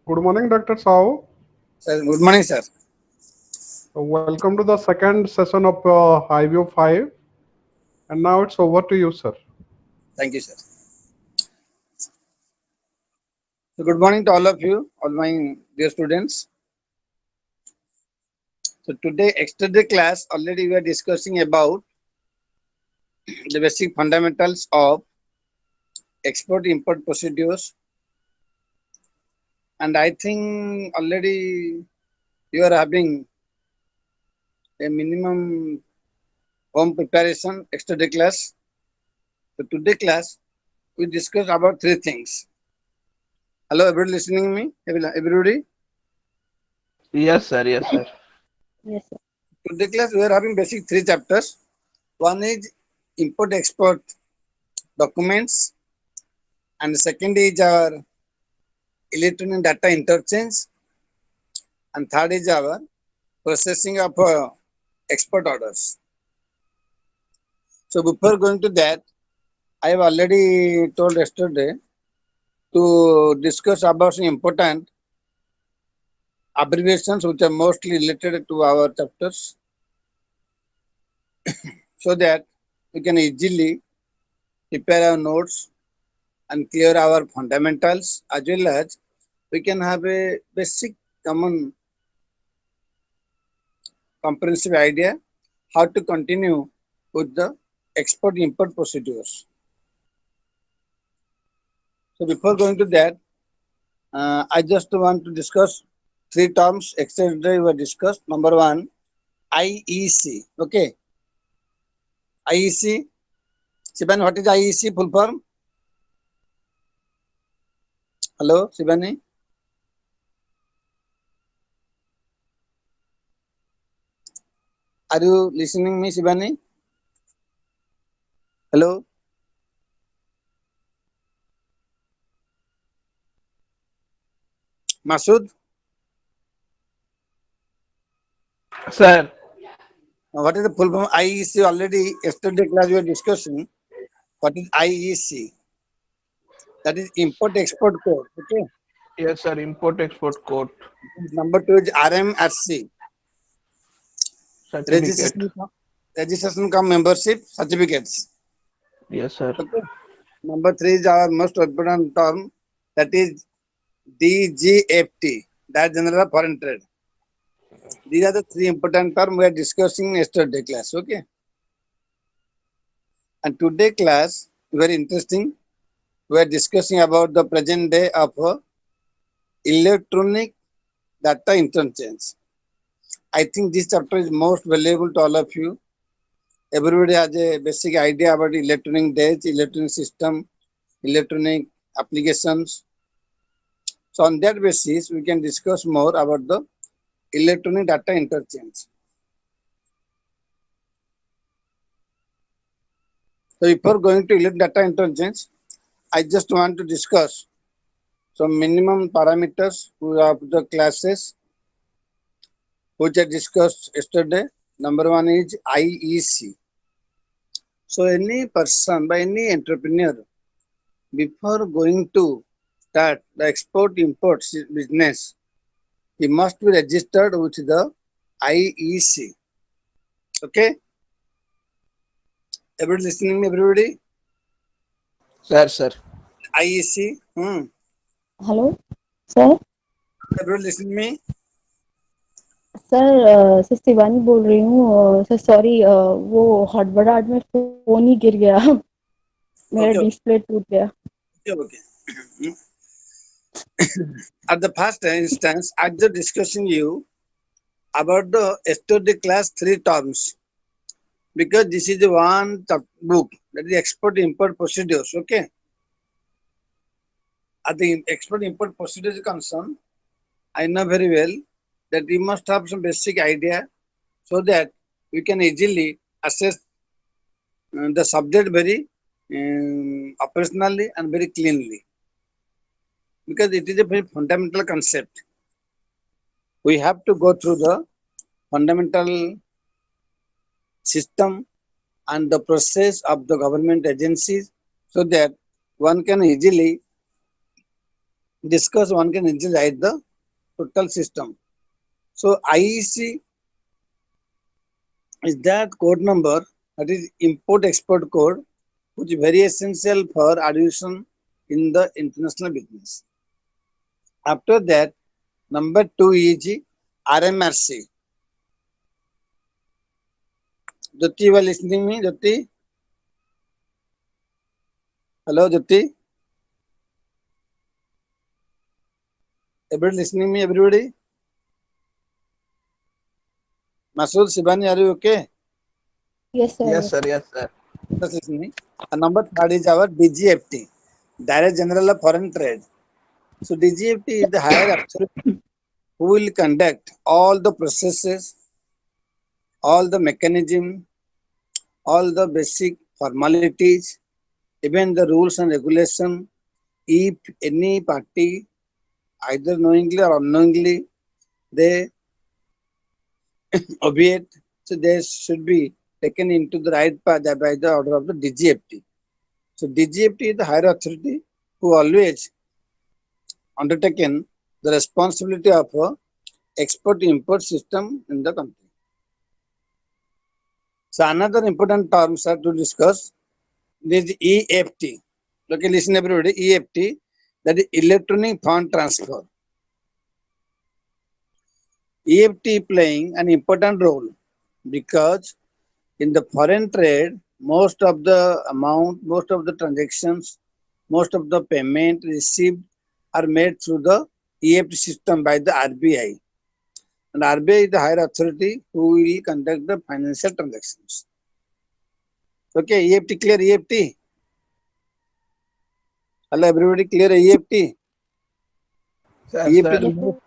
Good morning, Dr. Sao. Sir, good morning, sir. Welcome to the second session of IVO 5. And now it's over to you, sir. Thank you, sir. So, good morning to all of you, all my dear students. So, today, yesterday class, already we are discussing about the basic fundamentals of export-import procedures, and I think already you are having a minimum home preparation yesterday class. So, today class, we discuss about three things. Hello, everybody listening me? Everybody? Yes, sir. Yes, sir. Yes, sir. Today class, we are having basic three chapters. One is import-export documents, and the second is our electronic data interchange, and third is our processing of export orders. So before going to that, I have already told yesterday to discuss about some important abbreviations which are mostly related to our chapters, so that we can easily prepare our notes and clear our fundamentals, as well as we can have a basic common comprehensive idea how to continue with the export import procedures. So before going to that, I just want to discuss three terms extensively were discussed. Number one, IEC. Okay, IEC. Sibani, what is IEC full form? Hello, Sibani. Are you listening me, Sibani? Hello. Masood, Sir. what is the full form IEC? Already yesterday class we were discussing. What is IEC? That is import export code. Okay. Yes, sir. Import export code Number two is RMRC, certificate. registration, registration cum membership certificates. Yes, sir. Okay. Number three is our most important term, that is DGFT, that General Foreign Trade. These are the three important terms we are discussing yesterday class. Okay. And today class, very interesting. We are discussing about the present day of electronic data interchange. I think this chapter is most valuable to all of you. Everybody has a basic idea about electronic days, electronic system, electronic applications. So on that basis, we can discuss more about the electronic data interchange. So before going to electronic data interchange, I just want to discuss some minimum parameters of the classes which I discussed yesterday. Number one is IEC. So any person, by any entrepreneur, before going to start the export import business, he must be registered with the IEC. Okay, everybody listening me? Everybody, Sir, sir. IEC. Hello, sir. Everybody listening me? Sir Shivani बोल रही हूँ sir sorry वो हड़बड़ाहट में phone ही गिर गया मेरा Okay, display टूट गया okay, okay. At the first instance, I just discussing you about the yesterday class three terms, because this is the one book, that is export import procedures. Okay, at the export import procedures concerned, I know very well that you must have some basic idea, so that you can easily assess the subject very operationally and very cleanly, because it is a very fundamental concept. We have to go through the fundamental system and the process of the government agencies, so that one can easily discuss, one can easily write the total system. So IEC is that code number, that is import export code, which is very essential for admission in the international business. After that, number 2 is RMRC. Jyoti, you are listening me, Jyoti? Hello, Jyoti? Everybody listening me, everybody? Masood, Shivani, are you okay? Yes, sir. Yes, sir. Yes, sir. Just listening. And number 3 is our DGFT, Direct General of Foreign Trade. So DGFT is the higher authority who will conduct all the processes, all the mechanism, all the basic formalities, even the rules and regulation. If any party, either knowingly or unknowingly, they obviate, so they should be taken into the right path by the order of the DGFT. So DGFT is the higher authority who always undertaken the responsibility of export-import system in the country. So another important term, sir, to discuss is EFT. Okay, listen everybody, EFT, that is electronic fund transfer. EFT playing an important role because in the foreign trade, most of the amount, most of the transactions, most of the payment received are made through the EFT system by the RBI. And RBI is the higher authority who will conduct the financial transactions. Okay, EFT clear, EFT? Hello, everybody clear EFT? Sir, EFT, sir. the most,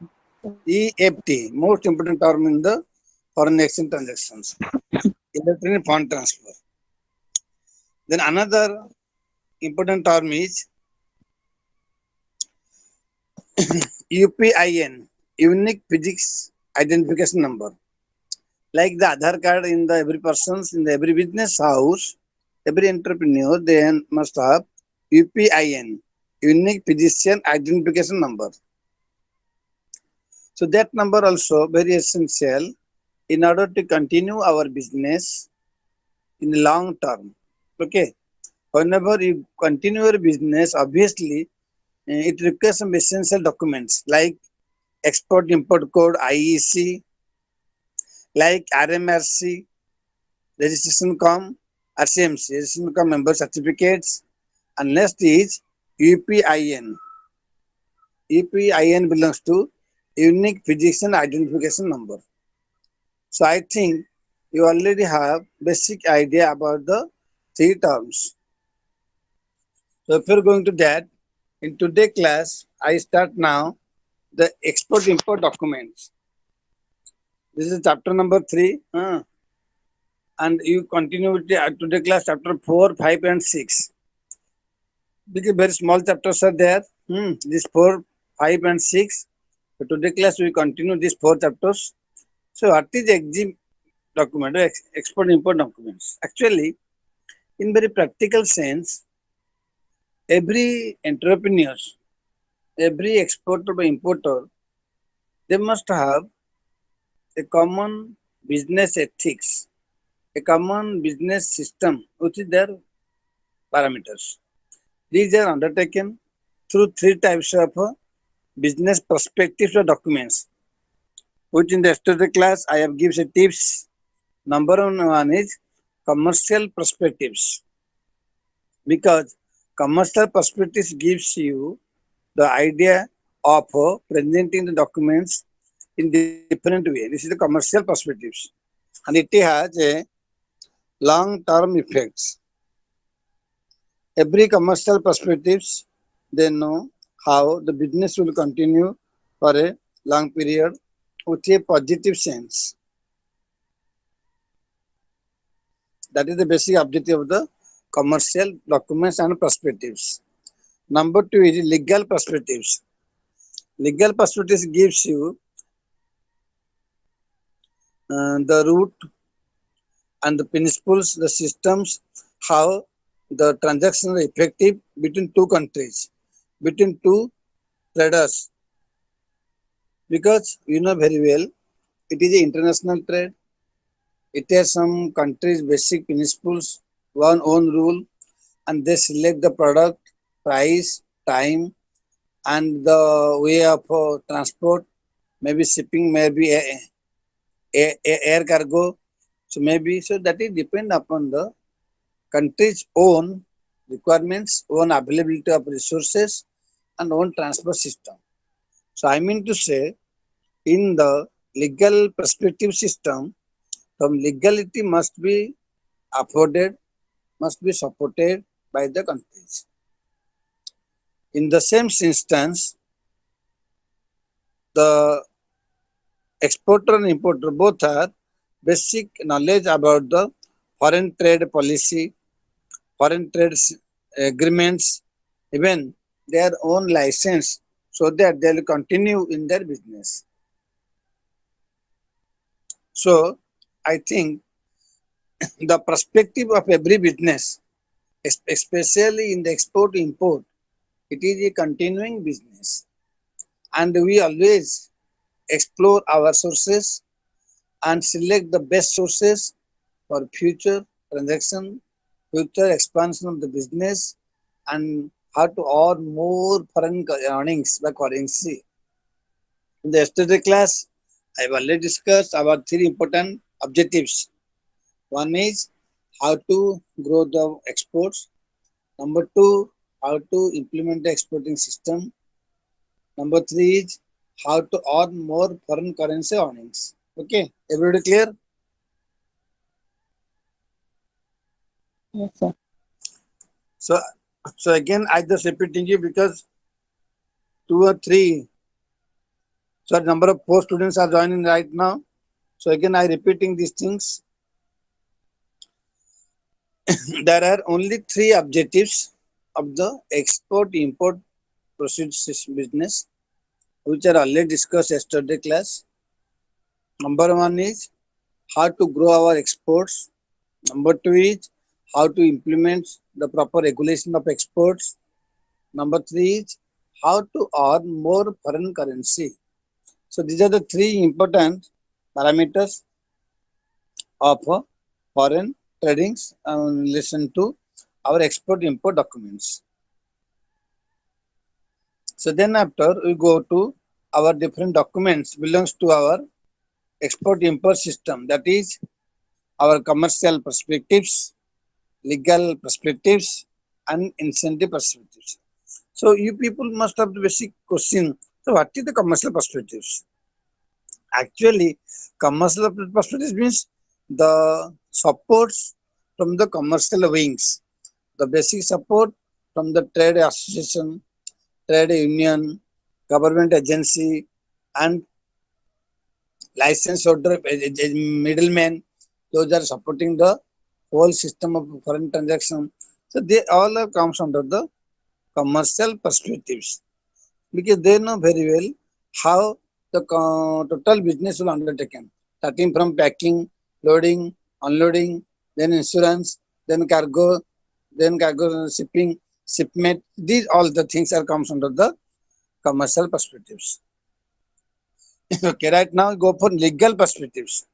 EFT, most important term in the foreign exchange transactions, electronic fund transfer. Then another important term is UPIN, Unique Physics Identification Number. Like the Aadhaar card in the every person's, in the every business house, every entrepreneur, they must have UPIN, Unique Physician Identification Number. So that number also very essential in order to continue our business in the long term. Okay. Whenever you continue your business, obviously it requires some essential documents like export import code IEC, like RMRC, registration com, RCMC, registration com member certificates, and next is UPIN. UPIN belongs to Unique Physician Identification Number. So I think you already have basic idea about the three terms. So if you're going to that, in today's class, I start now the export import documents. This is chapter number 3. And you continue with today class chapter 4, 5, and 6. Because very small chapters are there. These 4, 5, and 6. So today class we continue these 4 chapters. So what is EXIM document or export import documents? Actually, in very practical sense, every entrepreneur, every exporter or importer, they must have a common business ethics, a common business system, which is their parameters. These are undertaken through 3 types of business perspectives or documents, which in the yesterday class I have given tips. Number 1 is commercial perspectives, because commercial perspectives gives you the idea of presenting the documents in different way. This is the commercial perspectives, and it has a long-term effects. Every commercial perspectives, they know how the business will continue for a long period with a positive sense. That is the basic objective of the commercial documents and perspectives. Number 2 is legal perspectives. Legal perspectives gives you the route and the principles, the systems, how the transactions are effective between 2 countries, between 2 traders, because you know very well it is an international trade. It has some countries' basic principles, one own rule, and they select the product, price, time, and the way of transport. Maybe shipping, maybe air cargo. So maybe so that it depend upon the country's own requirements, own availability of resources, and own transport system. So I mean to say, in the legal perspective system, the legality must be afforded, must be supported by the countries. In the same instance, the exporter and importer both have basic knowledge about the foreign trade policy, foreign trade agreements, even their own license, so that they will continue in their business. So I think the perspective of every business, especially in the export import, it is a continuing business, and we always explore our sources and select the best sources for future transaction, future expansion of the business, and how to earn more foreign earnings by currency. In the yesterday class, I've already discussed about three important objectives. One is how to grow the exports. Number two, how to implement the exporting system. Number three is how to earn more foreign currency earnings. Okay, everybody clear? Yes, sir. So, so again, I just repeating you because two or three, so number of 4 students are joining right now. So again, I repeating these things. There are only three objectives of the export-import procedures business, which are already discussed yesterday class. Number one is how to grow our exports. Number two is how to implement the proper regulation of exports. Number three is how to earn more foreign currency. So these are the three important parameters of foreign tradings in relation to our export-import documents. So then after we go to our different documents belongs to our export-import system, that is our commercial perspectives, legal perspectives, and incentive perspectives. So you people must have the basic question. So what is the commercial perspectives? Actually, commercial perspectives means the supports from the commercial wings, the basic support from the trade association, trade union, government agency, and license holder middlemen. Those are supporting the whole system of foreign transaction. So they all comes under the commercial perspectives, because they know very well how the total business will undertaken, starting from packing, loading, unloading, then insurance, then cargo shipping, shipment. These all the things are comes under the commercial perspectives. Okay, right now go for legal perspectives.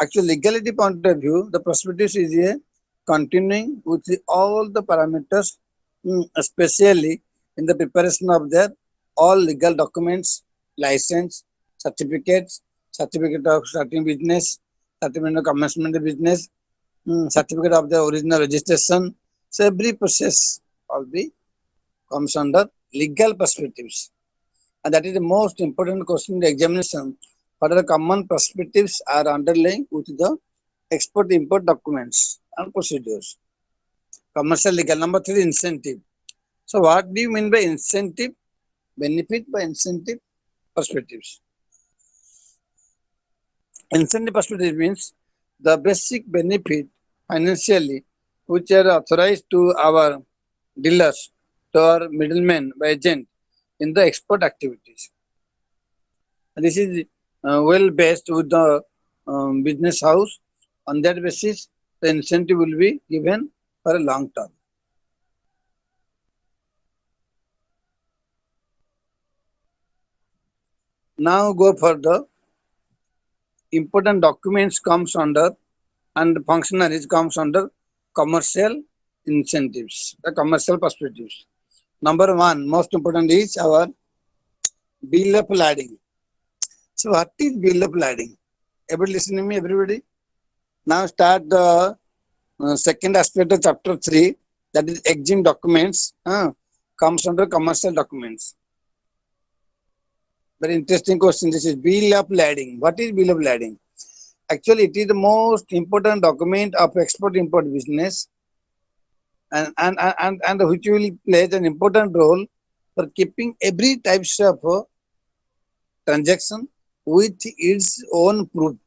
Actually, legality point of view, the perspectives is a continuing with all the parameters, especially in the preparation of their all legal documents, license, certificates, certificate of starting business, certificate of commencement of business, certificate of the original registration. So every process will be comes under legal perspectives, and that is the most important question in the examination. What are the common perspectives are underlying with the export-import documents and procedures? Commercial legal. Number three, incentive. So what do you mean by incentive? Benefit by incentive perspectives. Incentive perspective means the basic benefit financially which are authorized to our dealers, to our middlemen by agent in the export activities. This is well based with the business house. On that basis, the incentive will be given for a long term. Now go for the important documents comes under and functionaries comes under commercial incentives, the commercial perspectives. Number one, most important is our bill of lading. So what is bill of lading? Everybody listening to me, everybody? Now start the second aspect of chapter 3, that is exim documents, comes under commercial documents. Very interesting question. This is bill of lading. What is bill of lading? Actually, it is the most important document of export-import business, and which will play an important role for keeping every types of transaction with its own proof.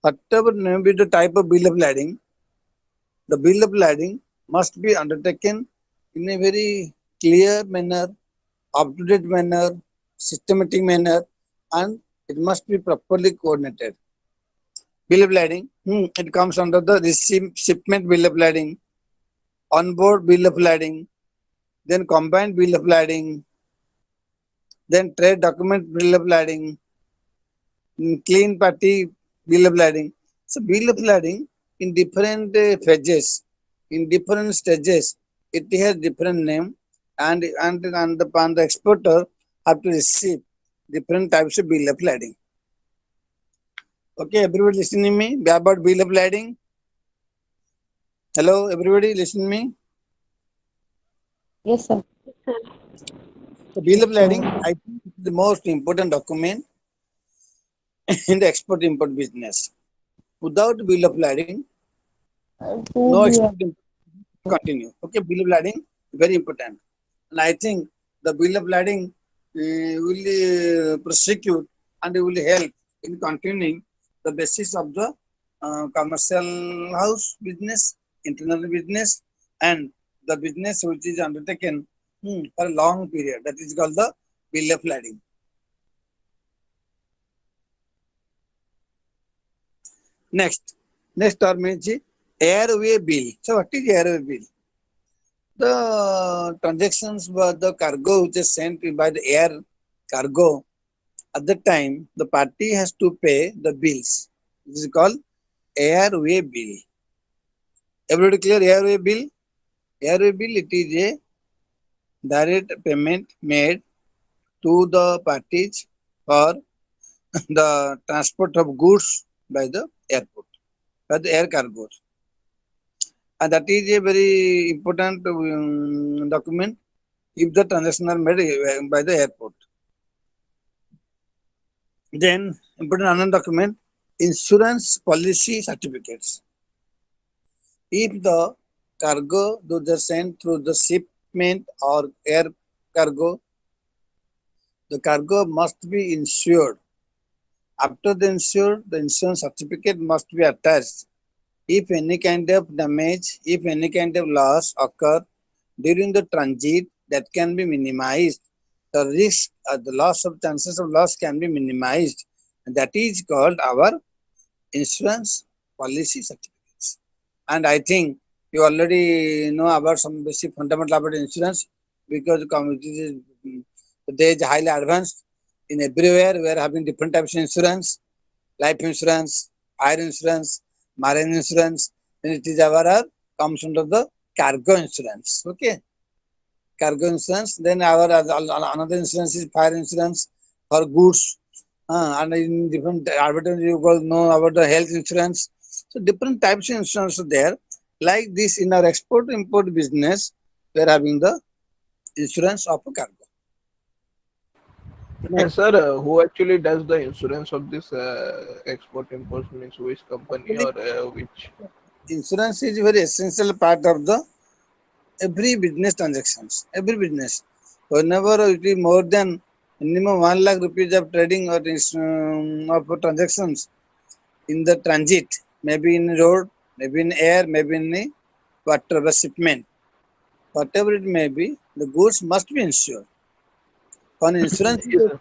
Whatever may be the type of bill of lading, the bill of lading must be undertaken in a very clear manner, up-to-date manner, systematic manner, and it must be properly coordinated. Bill of lading, it comes under the shipment bill of lading, onboard bill of lading, then combined bill of lading, then trade document bill of lading, clean party bill of lading. So bill of lading in different phases, in different stages, it has different name, and the exporter have to receive different types of bill of lading. Okay, everybody listening me about bill of lading? Hello, everybody listening me? Yes, sir. The bill of lading, I think, is the most important document in the export-import business. Without bill of lading, no export continue. Okay, bill of lading very important, and I think the bill of lading will prosecute and will help in continuing the basis of the commercial house business, internal business, and the business which is undertaken for a long period. That is called the bill of lading. Next term is airway bill. So what is airway bill? The transactions were the cargo which is sent by the air cargo. At the time, the party has to pay the bills. This is called airway bill. Everybody clear airway bill? Airway bill, it is a direct payment made to the parties for the transport of goods by the airport, by the air cargoes. And that is a very important document if the transaction are made by the airport. Then important another document, insurance policy certificates. If the cargo those are sent through the shipment or air cargo, the cargo must be insured. After the insured, the insurance certificate must be attached. If any kind of damage, if any kind of loss occur during the transit, that can be minimized. The risk, the loss of chances of loss can be minimized. And that is called our insurance policy certificates. And I think you already know about some basic fundamental about insurance, because the day is highly advanced. In everywhere, we are having different types of insurance, life insurance, fire insurance, marine insurance, and it is our comes under the cargo insurance. Okay, cargo insurance. Then our another insurance is fire insurance for goods, and in different advertising you will know about the health insurance. So different types of insurance are there. Like this, in our export import business, we are having the insurance of a cargo. And sir, who actually does the insurance of this export import, means which company Actually, or which? insurance is a very essential part of the every business transactions. Every business, whenever it is more than minimum 1 lakh rupees of trading or of transactions in the transit, maybe in road, maybe in air, maybe in the water or shipment, whatever it may be, the goods must be insured. On insurance, Is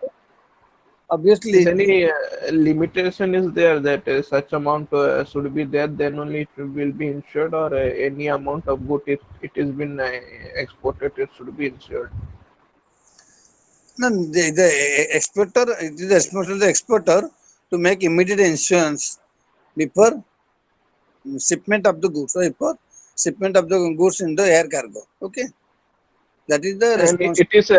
obviously, is any limitation is there that such amount should be there, then only it will be insured, or any amount of good it is been exported, it should be insured? No, the exporter, it is the responsibility of the exporter to make immediate insurance before shipment of the goods, or before shipment of the goods in the air cargo. Okay, that is the And response. it is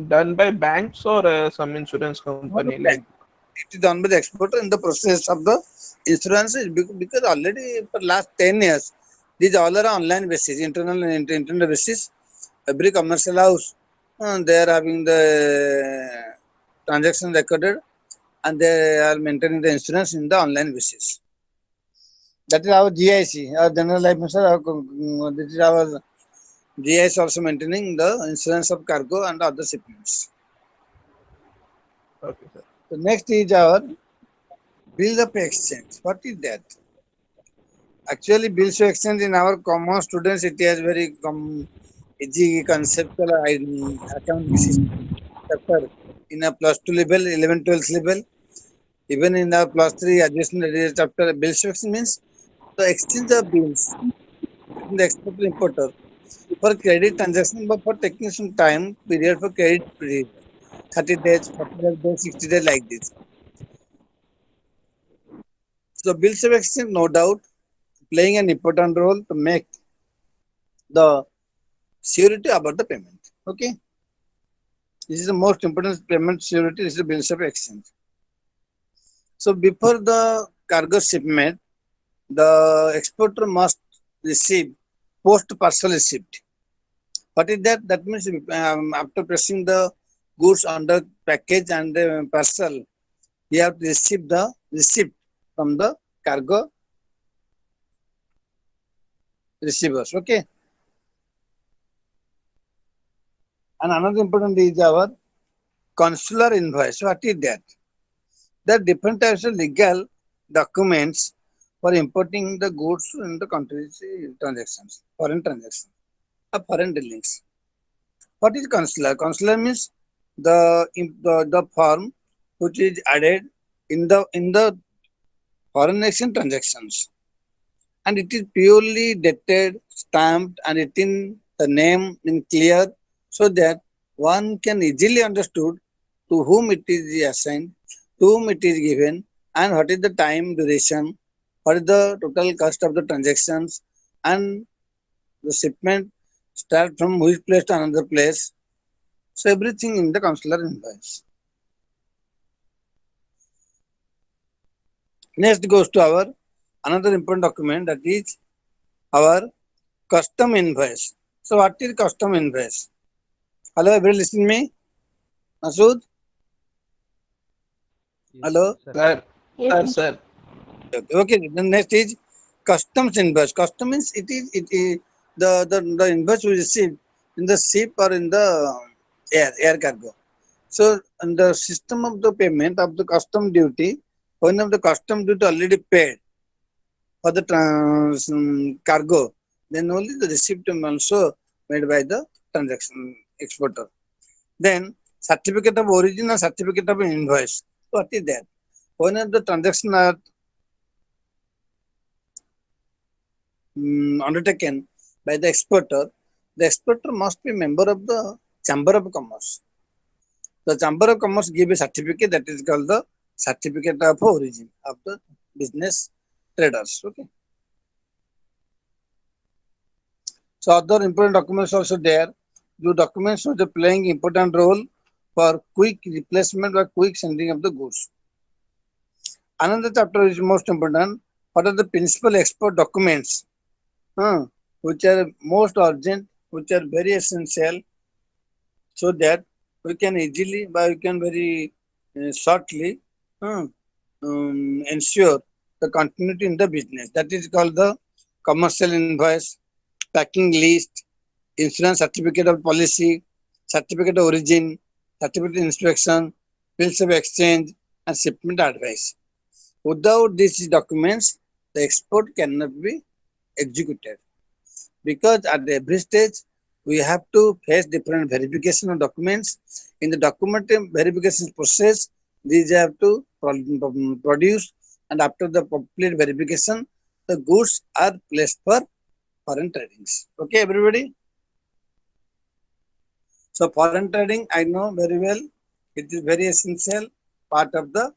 done by banks or some insurance Not the company like. bank. It is done by the exporter in the process of the insurance is because already for last 10 years, these all are online basis, internal and internal basis. Every commercial house, they are having the transaction recorded and they are maintaining the insurance in the online basis. That is our GIC, our General Life Insurance. This is our GIC also maintaining the insurance of cargo and other shipments. Okay, sir. The next is our bill of exchange. What is that? Actually, bills of exchange in our common students, it has very easy conceptual accounting system chapter in a plus 2 level, 11, 12th level. Even in our plus 3 adjacent chapter, bills of exchange means the exchange of bills between the exporter and importer for credit transaction, but for taking some time period for credit period, 30 days, 45 days, 60 days like this. So bills of exchange, no doubt, playing an important role to make the surety about the payment. Okay, this is the most important payment surety. This is the bills of exchange. So before the cargo shipment, the exporter must receive post parcel receipt. What is that? That means after pressing the goods under package and the parcel, you have to receive the receipt from the cargo receivers. Okay. And another important is our consular invoice. What is that? There are different types of legal documents for importing the goods in the country's transactions, foreign transactions, or foreign dealings. What is consular? Consular means the form which is added in the foreign exchange transactions, and it is purely dated, stamped, and it in the name in clear, so that one can easily understood to whom it is assigned, to whom it is given, and what is the time duration, what is the total cost of the transactions, and the shipment start from which place to another place. So everything in the consular invoice. Next goes to our another important document, that is our custom invoice. So what is custom invoice? Hello, everybody listen me? Masood? Hello? Sir, Yes, sir, sir. sir. Okay, the next is customs invoice. Custom means it is the invoice we receive in the ship or in the air cargo. So in the system of the payment of the custom duty, when of the custom duty already paid for the cargo, then only the receipt also made by the transaction exporter. Then certificate of origin and certificate of invoice. What is that? When the transaction are undertaken by the exporter must be member of the Chamber of Commerce. The Chamber of Commerce give a certificate that is called the certificate of origin of the business traders. Okay. So other important documents also there. The documents are playing important role for quick replacement or quick sending of the goods. Another chapter is most important. What are the principal export documents, which are most urgent, which are very essential, so that we can easily, but we can very shortly ensure the continuity in the business. That is called the commercial invoice, packing list, insurance certificate of policy, certificate of origin, certificate of inspection, bills of exchange, and shipment advice. Without these documents, the export cannot be executed, because at every stage we have to face different verification of documents. In the document verification process, these have to produce, and after the complete verification, the goods are placed for foreign tradings. Okay, everybody. So foreign trading, I know very well. It is very essential part of the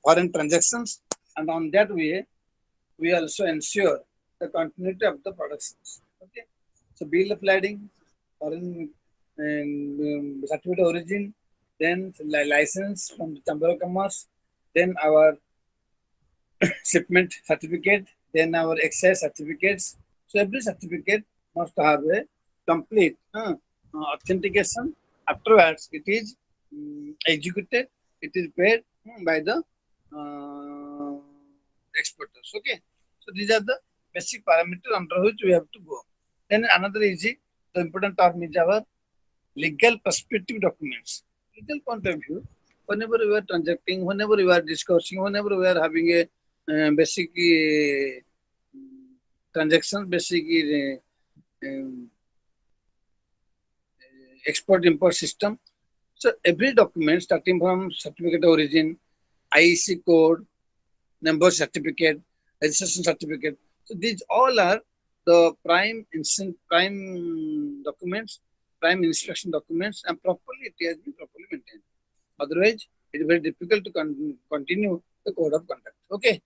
foreign transactions, and on that way, we also ensure the continuity of the productions. Okay, so bill of lading, foreign certificate of origin, then license from the Chamber of Commerce, then our shipment certificate, then our excise certificates. So every certificate must have a complete authentication. Afterwards, it is executed. It is paid by the uh, exporters. Okay. So these are the basic parameters under which we have to go. Then another is the important term is our legal perspective documents. Legal point of view, whenever we are transacting, whenever we are discussing, whenever we are having a basic transaction, basic um, export import system. So every document starting from certificate of origin, IEC code, number certificate, registration certificate. So these all are the prime documents, prime inspection documents, and properly it has been properly maintained. Otherwise, it is very difficult to continue the code of conduct. Okay.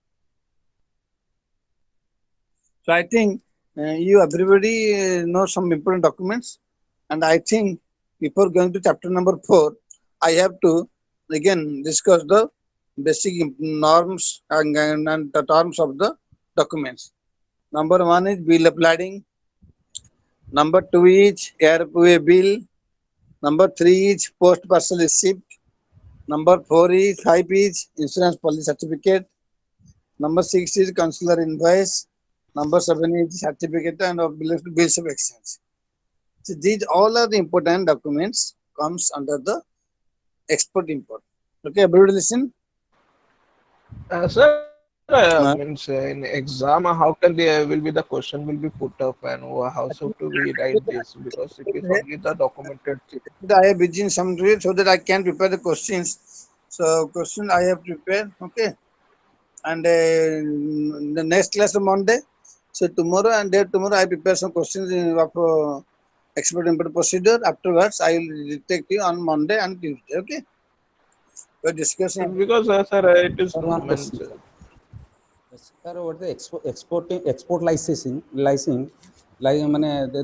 So I think you everybody know some important documents, and I think before going to chapter number 4, I have to again discuss the basic norms and the terms of the documents. Number 1 is bill of lading. Number 2 is airway bill. Number 3 is post parcel receipt. Number 4 is 5 is insurance policy certificate. Number 6 is consular invoice. Number 7 is certificate and of bills of exchange. So these all are the important documents comes under the export import. Okay, everybody listen. Sir, Uh, means in exam, how can they will be the question will be put up and how should to we write this because it is only the documented thing. I have busy in some way so that I can prepare the questions. So question I have prepared. Okay, and the next class on Monday. So tomorrow and day tomorrow I prepare some questions of export import procedure. Afterwards, I will take you on Monday and Tuesday. Okay, we're discussing. Because sir, it is Sir, one means question, sir. Yes, sir, what the export licensing, like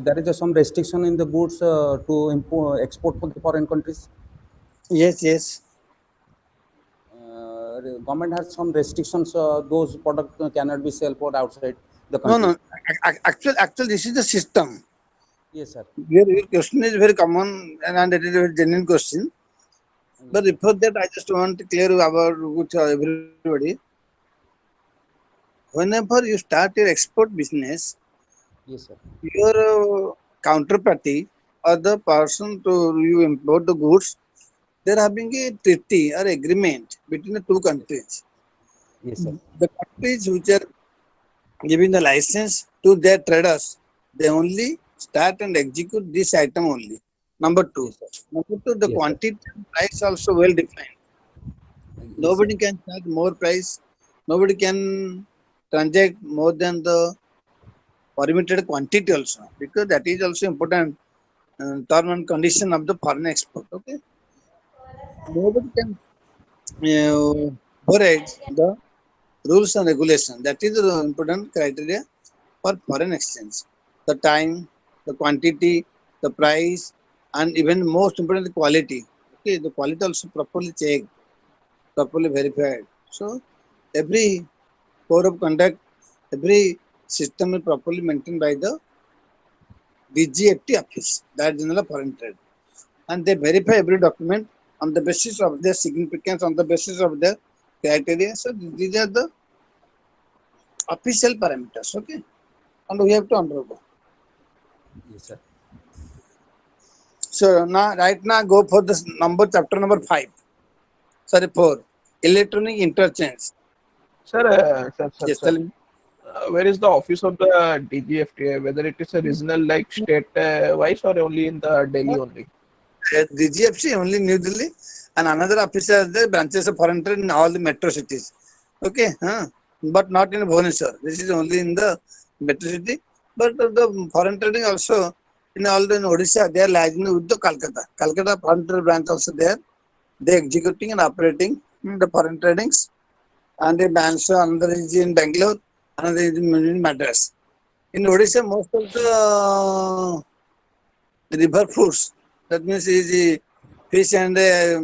there is some restriction in the goods to import export for the foreign countries. Yes, yes. Government has some restrictions. Those products cannot be sold for outside the No, country. no. Actual, this is the system. Yes, sir. Your question is very common and it is a very genuine question. But Yes, sir. before that, I just want to clear about with everybody. Whenever you start your export business, Yes, sir. your counterparty or the person to you import the goods, they're having a treaty or agreement between the two countries. Yes, sir. The countries which are giving the license to their traders, they only start and execute this item only. Number two. Yes, sir. Number two, the Yes, sir. quantity and price also well defined. Yes, sir. Nobody can charge more price. Nobody can transact more than the permitted quantity also because that is also important term and condition of the foreign export. Okay, nobody can override the rules and regulation. That is the important criteria for foreign exchange. The time, the quantity, the price, and even most important the quality. Okay, the quality also properly checked, properly verified. So every code of conduct, every system is properly maintained by the DGFT office, that General Foreign Trade, and they verify every document on the basis of their significance, on the basis of their criteria. So these are the official parameters. Okay, and we have to undergo. Yes, sir. So now, right now, go for this number chapter number 5. Sorry, 4. Electronic interchange. sir, Yes, tell me. where is the office of the DGFTA? Whether it is a regional like state wise or only in the Delhi only? DGFC only New Delhi, and another office has the branches of foreign trade in all the metro cities. Okay, but not in Bhubaneswar. This is only in the metro city. But the foreign trading also in all in Odisha, they are liaising with the Calcutta. Calcutta foreign trade branch also there. They executing and operating the foreign tradings, and the branch another is in Bangalore, another is in Madras. In Odisha, most of the river foods, that means is the fish and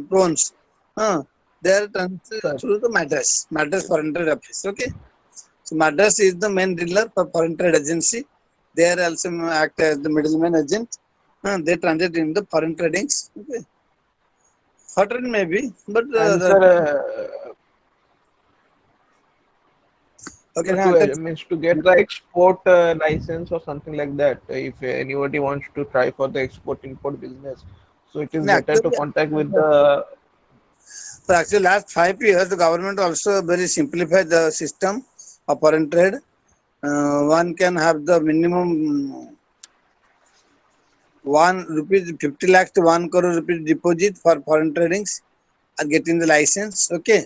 prawns, they are transferred Sir, through the Madras Foreign Trade Office. Okay, so Madras is the main dealer for foreign trade agency. They are also act as the middleman agent. They transact in the foreign tradings. Okay, foreign maybe, but and sir, okay. Now, to means to get the export license or something like that, if anybody wants to try for the export import business, so it is better to actually, contact with the. so actually, last 5 years, the government also very simplified the system of foreign trade. One can have the minimum 1 rupee 50 lakhs to 1 crore rupees deposit for foreign tradings and getting the license. Okay,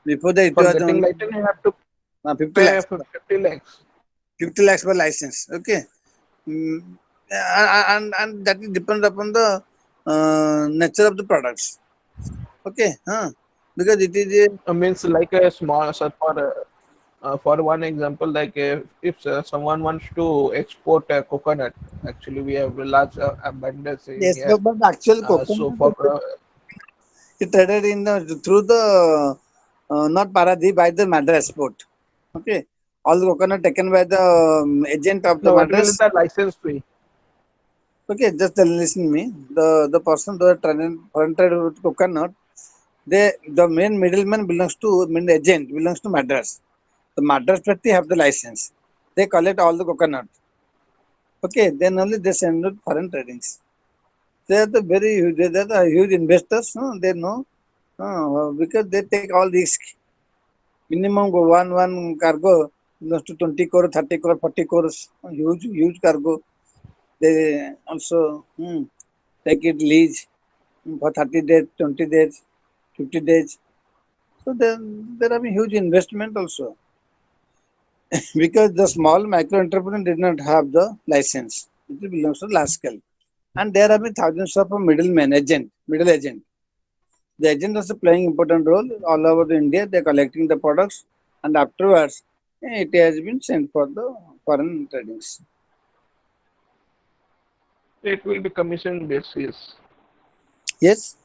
before that it For was getting only license, you have to 50 pay lakhs, 50 lakhs. 50 lakhs per license. Okay, mm, and that is depend upon the nature of the products. Okay, because it is a Means like a small, so for one example, like if someone wants to export coconut, actually we have a large abundance in yes, here. but actual So coconut for it traded in the through the not Paradip by the Madras port. Okay, all the coconut taken by the agent of the no, what will Madras. the license fee? Okay, just listen me. The person who are foreign trade with coconut, they the main middleman belongs to main agent belongs to Madras. The Madras party have the license. They collect all the coconut. Okay, then only they send it foreign tradings. They are the very huge, they are the huge investors. No? They know because they take all risk. Minimum go one cargo belongs to 20 crore, 30 crore, 40 crores. Huge cargo. They also take it lease for 30 days, 20 days, 50 days. So there are huge investment also because the small micro entrepreneur did not have the license. It belongs to large scale. And there have been thousands of middlemen, middle agent. The agent is playing important role all over the India. They are collecting the products and afterwards it has been sent for the foreign tradings. It will be commission basis. Yes.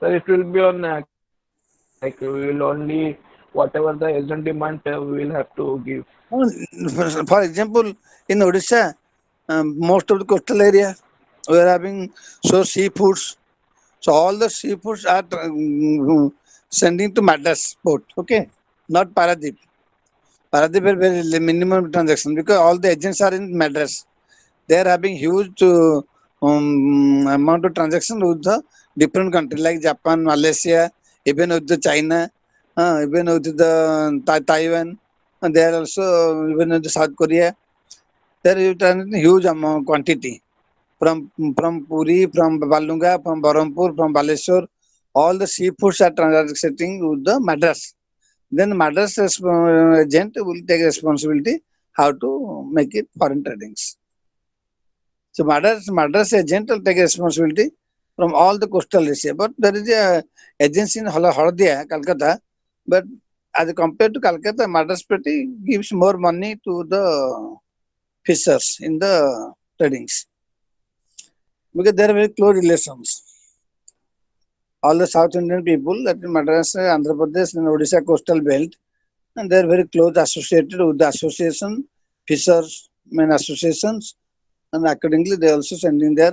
So it will be on like we will only whatever the agent demand we will have to give. For example, in Odisha, most of the coastal area we are having so seafoods. So all the seafoods are sending to Madras port. Okay, not Paradip. Paradip are very minimum transaction because all the agents are in Madras. They are having huge amount of transaction with the different countries like Japan, Malaysia, even with the China, even with the Taiwan, and they are also even with the South Korea. They are transacting huge amount quantity from Puri, from Balunga, from Barampur, from Baleshwar. All the seafoods are transacting with the Madras. Then Madras agent will take responsibility how to make it foreign tradings. So Madras agent will take responsibility from all the coastal area. But there is a agency in Hardia, Calcutta. But as compared to Calcutta, Madras Petty gives more money to the fishers in the tradings because there are very close relations. All the South Indian people, that is Madras, Andhra Pradesh, and Odisha coastal belt, and they are very close associated with the association, fishers, main associations, and accordingly they also sending their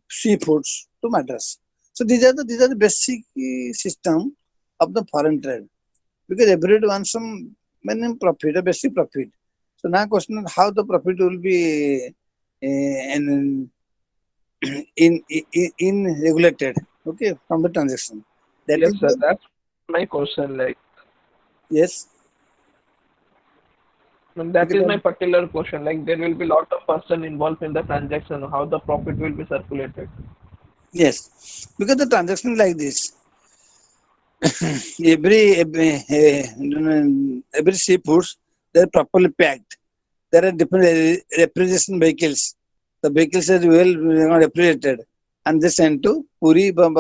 seafoods to Madras. So these are the basic system of the foreign trade because everybody wants some minimum profit, a basic profit. So now question is how the profit will be in, in regulated, okay, from the transaction. That Yes, is sir. the That's my question. Like, yes. and that Okay, is my particular question. Like, there will be lot of person involved in the transaction. How the profit will be circulated? yes, because the transaction like this, every seafoods they're properly packed. there are different refrigeration vehicles. The vehicles are well refrigerated, and they sent to Puri, then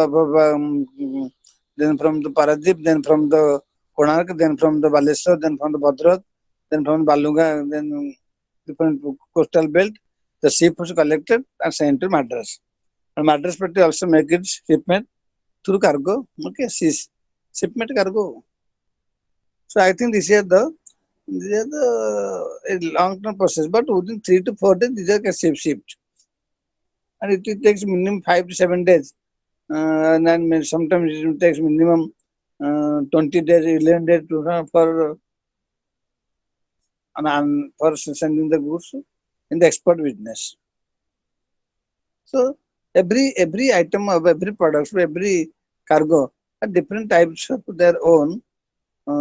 from the Paradip, then from the Konark, then from the Baleshwar, then from the Bhadrak, then from Balunga, then different coastal belt. The ship was collected and sent to Madras. And Madras Patti also make its shipment through cargo. Okay, shipment cargo. So I think these are the a long-term process, but within 3 to 4 days, these are shipped, and it takes minimum 5 to 7 days, and then sometimes it takes minimum 20 days, 11 days for sending the goods in the export business. So every item of every product, every cargo, are different types of their own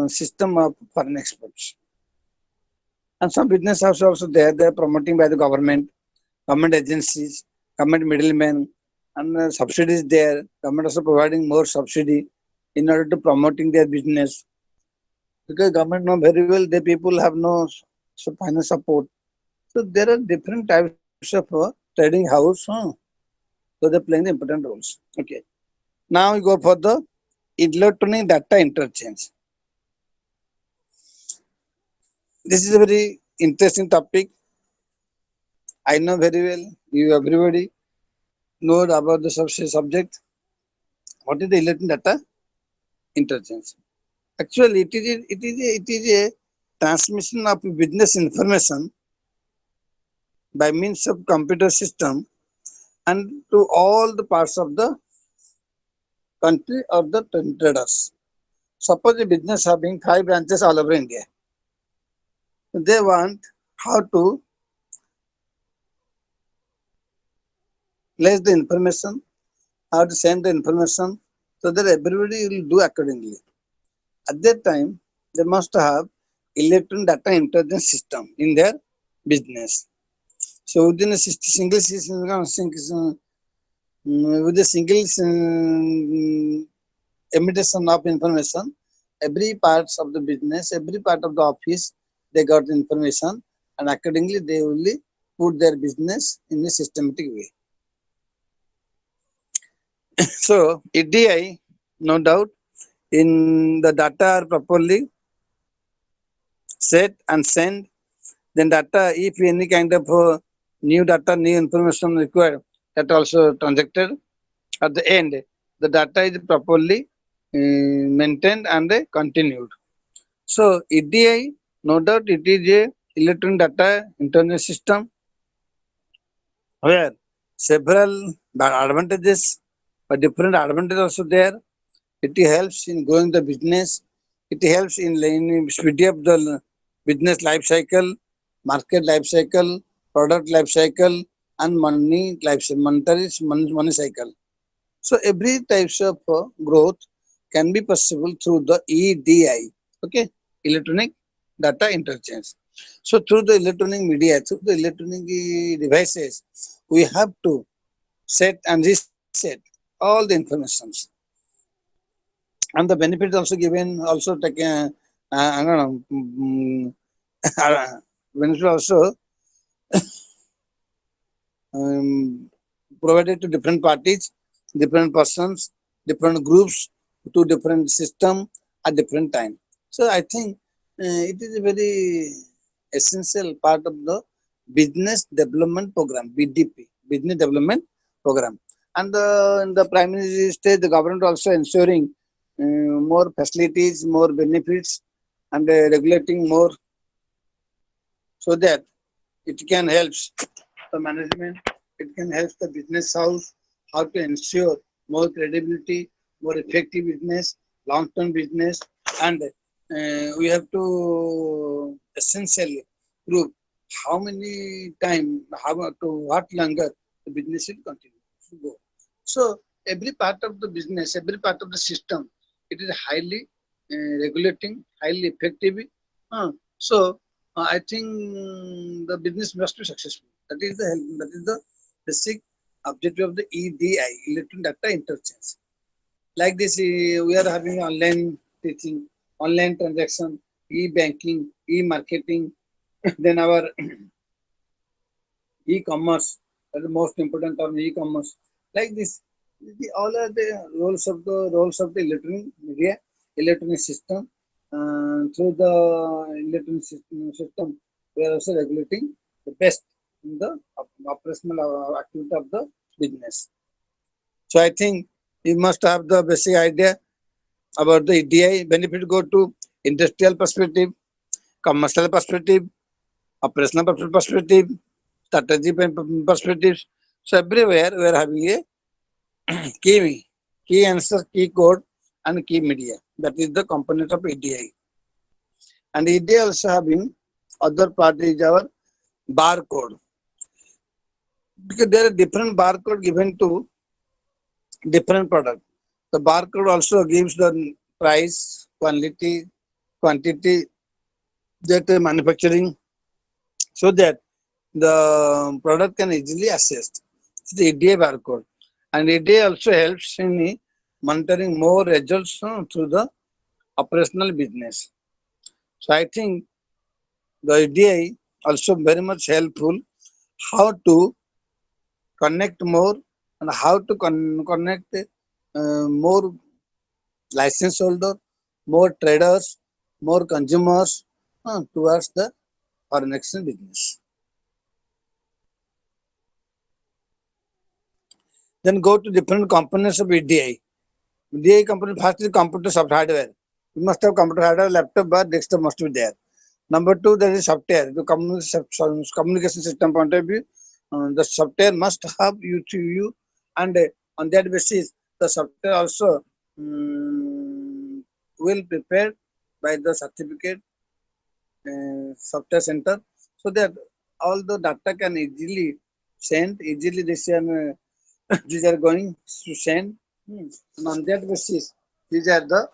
system of foreign exports. And some business houses also there, they are promoting by the government agencies, government middlemen, and subsidies there. Government also providing more subsidy in order to promoting their business. Because government know very well the people have no finance support. So there are different types of trading house. So they're playing the important roles. Okay. Now we go for the electronic data interchange. This is a very interesting topic. I know very well. You everybody know about the subject. What is the electronic data interchange? Actually, it is a transmission of business information by means of computer system and to all the parts of the country or the traders. Suppose the business having 5 branches all over India. They want how to place the information, how to send the information, so that everybody will do accordingly. At that time, they must have electronic data intelligence system in their business. So within a single system, with a single emission of information, every parts of the business, every part of the office, they got the information, and accordingly they will put their business in a systematic way. So EDI, no doubt, in the data are properly set and sent, then data, if any kind of new data, new information required, that also transacted. At the end, the data is properly maintained and continued. So EDI, no doubt, it is a electronic data internet system where several advantages, but different advantages also there. It helps in growing the business. It helps in speeding up the business life cycle, market life cycle, product life cycle, and money life cycle, money cycle. So every types of growth can be possible through the EDI, okay, electronic data interchange. So through the electronic media, through the electronic devices, we have to set and reset all the informations. And the benefits also given, also taken, I don't know, benefit also provided to different parties, different persons, different groups, to different system at different time. So I think it is a very essential part of the business development program, BDP, business development program. And in the primary stage, the government also ensuring more facilities, more benefits, and regulating more, so that it can help the management, it can help the business house how to ensure more credibility, more effective business, long-term business, and we have to essentially prove how many time, how to what longer the business will continue to go. So every part of the business, every part of the system, it is highly regulating, highly effective. So I think the business must be successful. That is the basic objective of the EDI, electronic data interchange. Like this, we are having online teaching, online transaction, e-banking, e-marketing, Then our e-commerce, that is the most important term, e-commerce. Like this, all are the roles of the electronic media, electronic system. Through the electronic system, we are also regulating the best in the operational activity of the business. So I think you must have the basic idea about the EDI. Benefit go to industrial perspective, commercial perspective, operational perspective, strategy perspectives. So everywhere we are having a key answer, key code, and key media. That is the component of EDI. And EDI also having other part is our barcode, because there are different barcode given to different product. The barcode also gives the price, quantity that manufacturing, so that the product can easily assessed. It's the EDA barcode. And EDA also helps in monitoring more results through the operational business. So I think the EDA also very much helpful how to connect more and how to connect more license holder, more traders, more consumers towards the foreign exchange business. Then go to different components of EDI. EDI component first is computer hardware. You must have computer hardware, laptop, but desktop must be there. Number two, there is software. The communication system point of view, the software must have UTU, and on that basis, the software also will prepared by the certificate software center, so that all the data can easily send, easily this these are going to send. And on that basis, these are the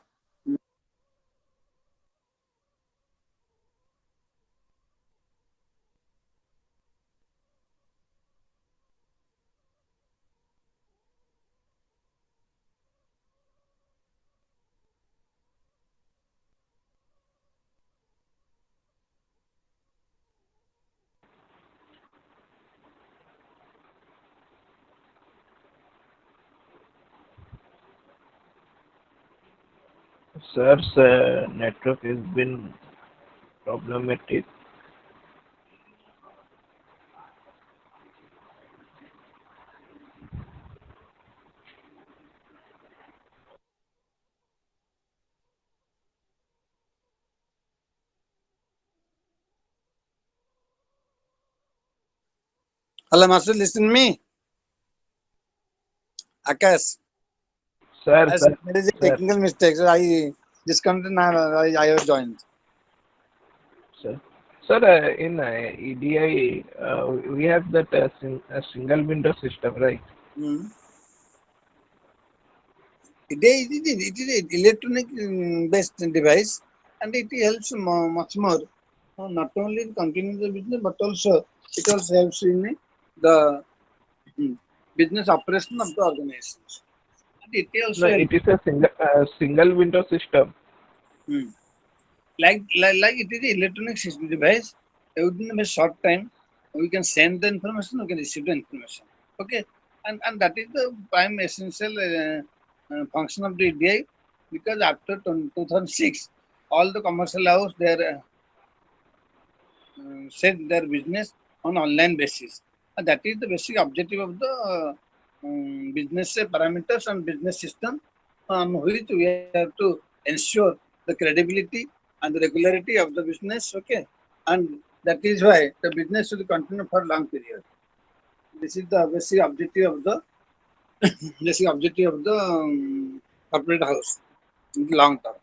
Sir's network has been problematic. Allah Master, listen to me. Akash, Sir, sir, there is a sir, technical mistake, so I disconnected and I have joined. sir. Sir, in EDI, we have that a single window system, right? Mm. It is an electronic based device, and it helps much more. Not only in continuing the business, but also it also helps in the business operation of the organizations. And it No, also helps, it is a single window system. mm, like it is an electronic system device. Within a short time, we can send the information, we can receive the information. Okay, and that is the prime essential function of the EDI, because after 2006, all the commercial house they are set their business on online basis. And that is the basic objective of the business parameters and business system, on which we have to ensure the credibility and the regularity of the business. Okay, and that is why the business should continue for long period. This is the basic objective of the corporate house in the long term.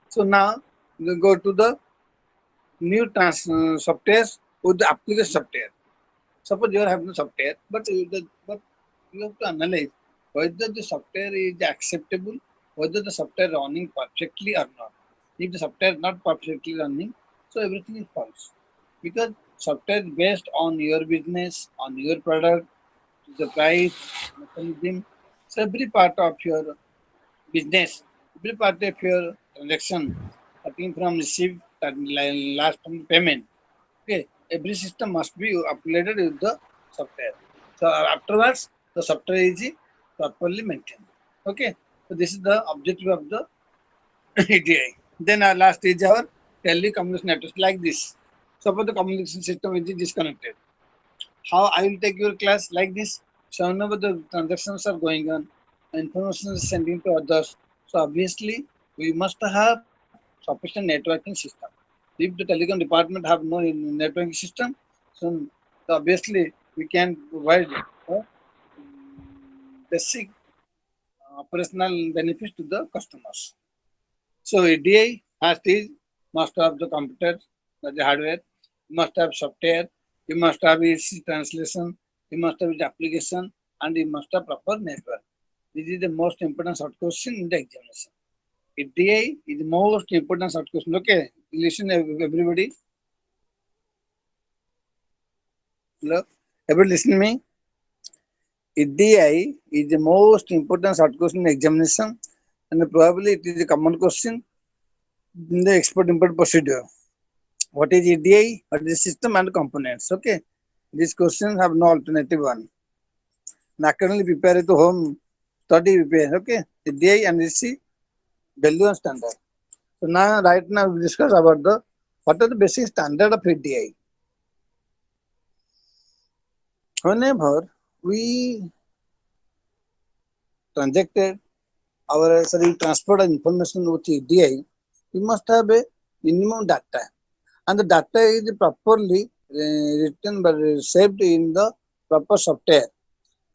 So now we go to the new softwares with the application software. Suppose you are having the software, but you have to analyze whether the software is acceptable, whether the software running perfectly or not. If the software is not perfectly running, so everything is false. Because software is based on your business, on your product, the price, mechanism. So every part of your business, every part of your transaction, starting from receive last time payment. Okay, every system must be uploaded with the software. So afterwards, the software is properly maintained. Okay, so this is the objective of the EDI. Then our last is our telecommunication network like this. Suppose the communication system is disconnected. How I will take your class like this? So whenever the transactions are going on, information is sending to others. So obviously we must have sufficient networking system. If the telecom department have no networking system, so obviously we can provide basic operational benefits to the customers. So ADI has this must have the computer, the hardware, you must have software, you must have its translation, you must have its application, and you must have proper network. This is the most important short question in the examination. ADI is the most important short question. Okay, listen everybody. Hello, everybody listen to me. EDI is the most important short question in examination, and probably it is a common question in the export import procedure. What is EDI? What is the system and components? Okay, these questions have no alternative one. Not only prepare it to home, study prepare. Okay, EDI and EC value and standard. So now, right now, we discuss about the what are the basic standard of EDI. Whenever we transferred information with EDI, we must have a minimum data, and the data is properly written but saved in the proper software.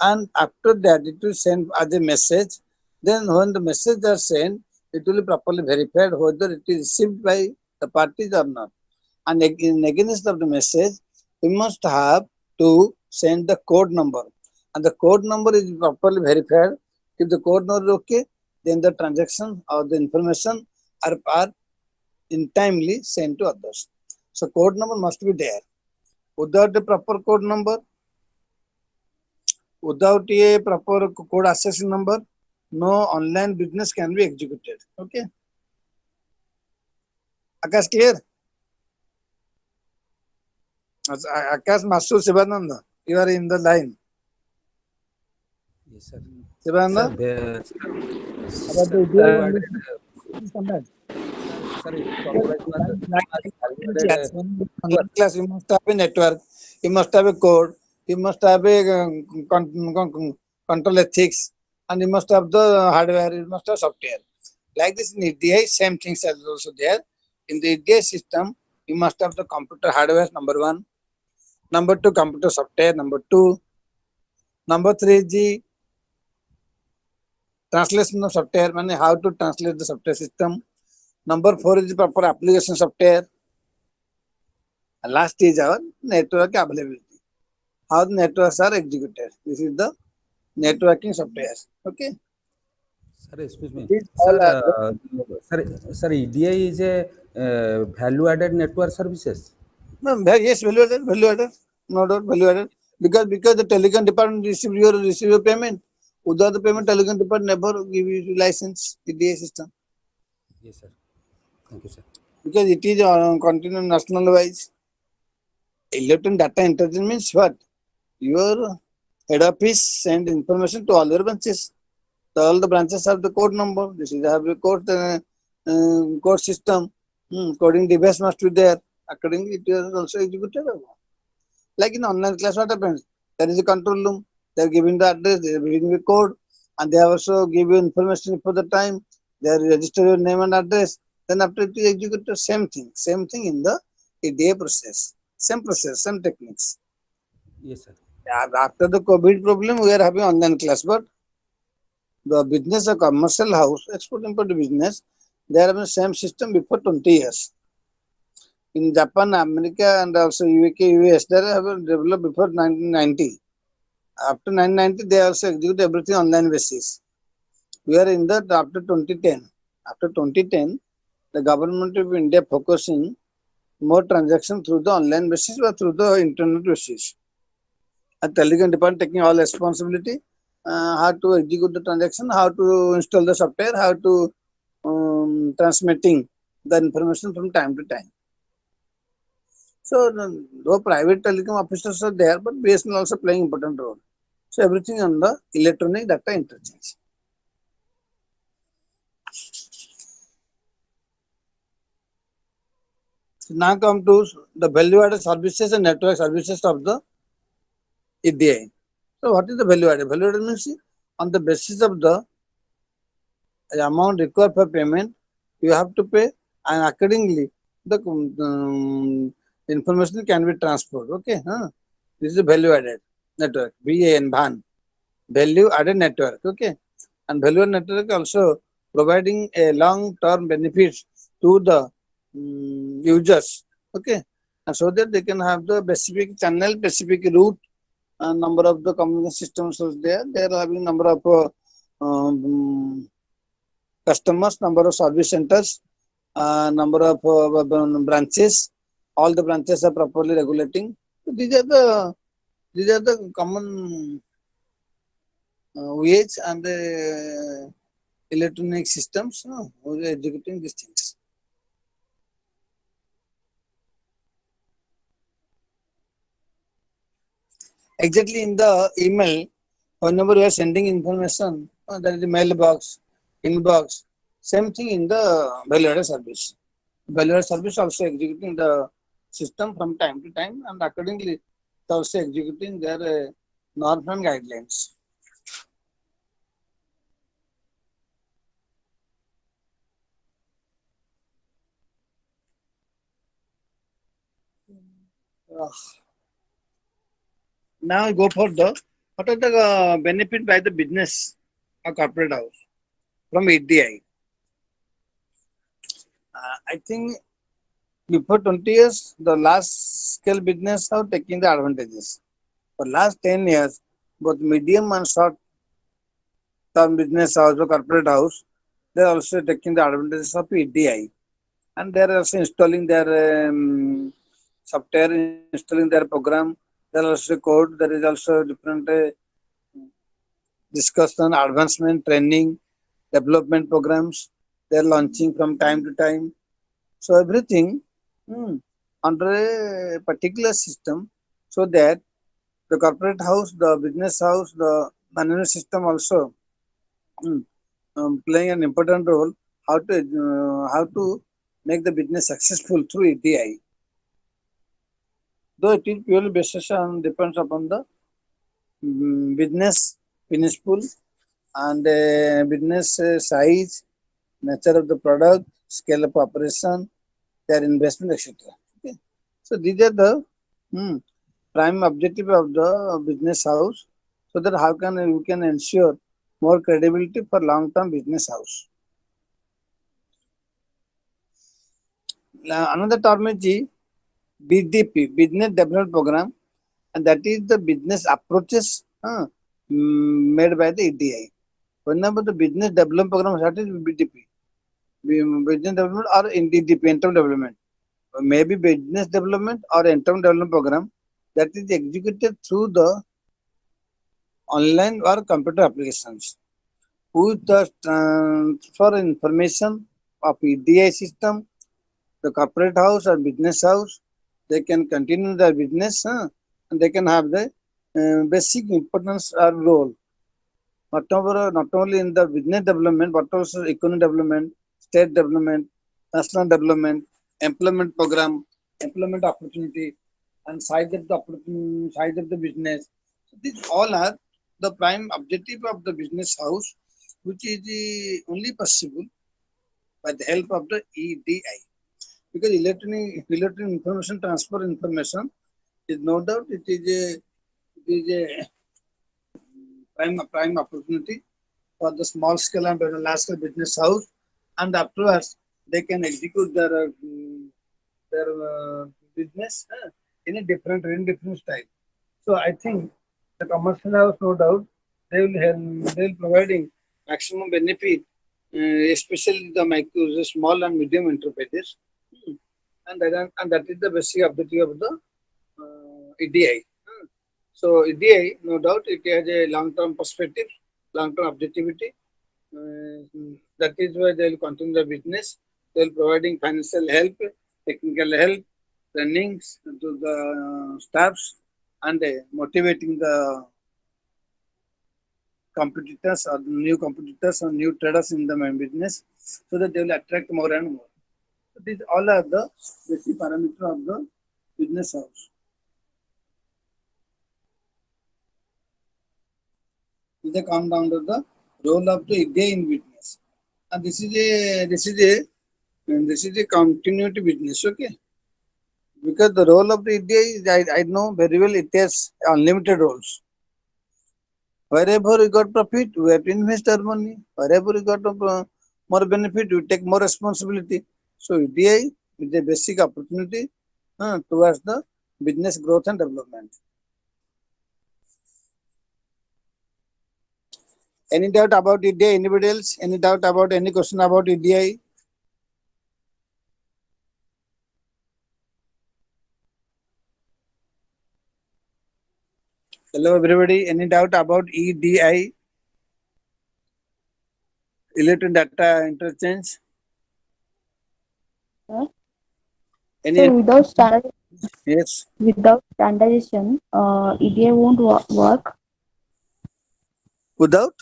And after that, it will send as a message. Then, when the message are sent, it will be properly verified whether it is received by the parties or not. And in against of the message, we must have to send the code number, and the code number is properly verified. If the code number is okay, then the transaction or the information are in timely sent to others. So code number must be there. Without the proper code number, without a proper code accessing number, no online business can be executed. Okay. Akash, clear? Akash Masu Sivananda, you are in the line. Yes, sir. Sivananda? About the standard. Sir, Online class, you must have a network, you must have a code, you must have a control ethics, and you must have the hardware, you must have software. Like this in EDI, same things are also there. In the EDI system, you must have the computer hardware, number one. Number two, computer software, number two. Number three is the translation of software, meaning how to translate the software system. Number four is the proper application software. And last is our network availability. How the networks are executed. This is the networking software. Okay. Sir, excuse me. These Sir, all are sir, EDI is a value-added network services. no, yes, value added, no doubt, value added. Because the telecom department receive your payment. Without the payment, telecom department never give you license EDI system. Yes, sir. Thank you, sir. Because it is continue national wise. Electronic data intelligence means what? Your head office send information to all your branches. So all the branches have the code number. This is have a code system. Coding device must be there. Accordingly, it is also executed. Like in online class, what happens? There is a control room. They are giving the address. They are giving the code, and they also give you information for the time. They register your name and address. Then after it is executed, same thing in the EDA process. Same process, same techniques. Yes, sir. After the COVID problem, we are having online class, but the business, a commercial house, export import business, they are having the same system before 20 years. In Japan, America, and also UK, US, they have developed before 1990. After 1990, they also execute everything online basis. We are in that after 2010. After 2010, the government of India focusing more transaction through the online basis or through the internet basis. And telecom department taking all responsibility, how to execute the transaction, how to install the software, how to transmitting the information from time to time. So though private telecom officers are there, but BSNL also playing important role. So everything on the electronic data interchange. So now come to the value-added services and network services of the EDI. So what is the value-added? Value-added means on the basis of the amount required for payment, you have to pay, and accordingly the information can be transferred. Okay, this is a value-added network. VAN, value-added network. Okay, and value-added network also providing a long-term benefits to the users. Okay, and so that they can have the specific channel, specific route, and number of the communication systems is there. They are having number of customers, number of service centers, number of branches. All the branches are properly regulating. So these are the common ways and the electronic systems who are executing these things. Exactly in the email, whenever you are sending information, there is the mailbox, inbox, same thing in the value-added service. Value-added service also executing the system from time to time, and accordingly, they also executing their norms and guidelines. Uh, Now I go for the what are the benefit by the business or corporate house from EDI. I think before 20 years, the large scale business are taking the advantages. For last 10 years, both medium and short term business house or corporate house, they are also taking the advantages of EDI. And they are also installing their software, installing their program. There are also code. There is also different discussion, advancement, training, development programs. They are launching from time to time. So everything under a particular system, so that the corporate house, the business house, the management system also mm, playing an important role how to make the business successful through EDI. Though it is purely based on depends upon the business principle and business size, nature of the product, scale of operation, their investment, etc. Okay. So these are the prime objective of the business house, so that how can we can ensure more credibility for long-term business house. Another term is BDP, Business Development Program, and that is the business approaches made by the EDI. Whenever the business development program, that is BDP, business development or NDDP, internal development, maybe business development or internal development program that is executed through the online or computer applications. With the transfer information of EDI system, the corporate house or business house, they can continue their business and they can have the basic importance or role. Not only in the business development, but also economic development, state development, national development, employment program, employment opportunity, and size of the size of the business. So these all are the prime objective of the business house, which is only possible by the help of the EDI. Because electronic information transfer information is no doubt it is a prime opportunity for the small scale and large scale business house, and afterwards they can execute their business in different style. So I think the commercial house, no doubt, they will providing maximum benefit, especially the small and medium enterprises, and that is the basic objective of the EDI. So EDI, no doubt, it has a long-term perspective, long-term objectivity. That is why they will continue the business. They will providing financial help, technical help, trainings to the staffs and motivating the competitors or new competitors or new traders in the business so that they will attract more and more. So these all are the basic parameters of the business house. They come down to the role of the idea in business, and this is a continuity business. Okay, because the role of the idea is I know very well it has unlimited roles. Wherever we got profit, we have to invest our money. Wherever we got more benefit, we take more responsibility. So EDI is a basic opportunity towards the business growth and development. Any doubt about EDI? Anybody else? Any doubt about any question about EDI? Hello, everybody. Any doubt about EDI? Electronic data interchange? Sir, Any? so Yes. without standardization, EDA won't work. Without?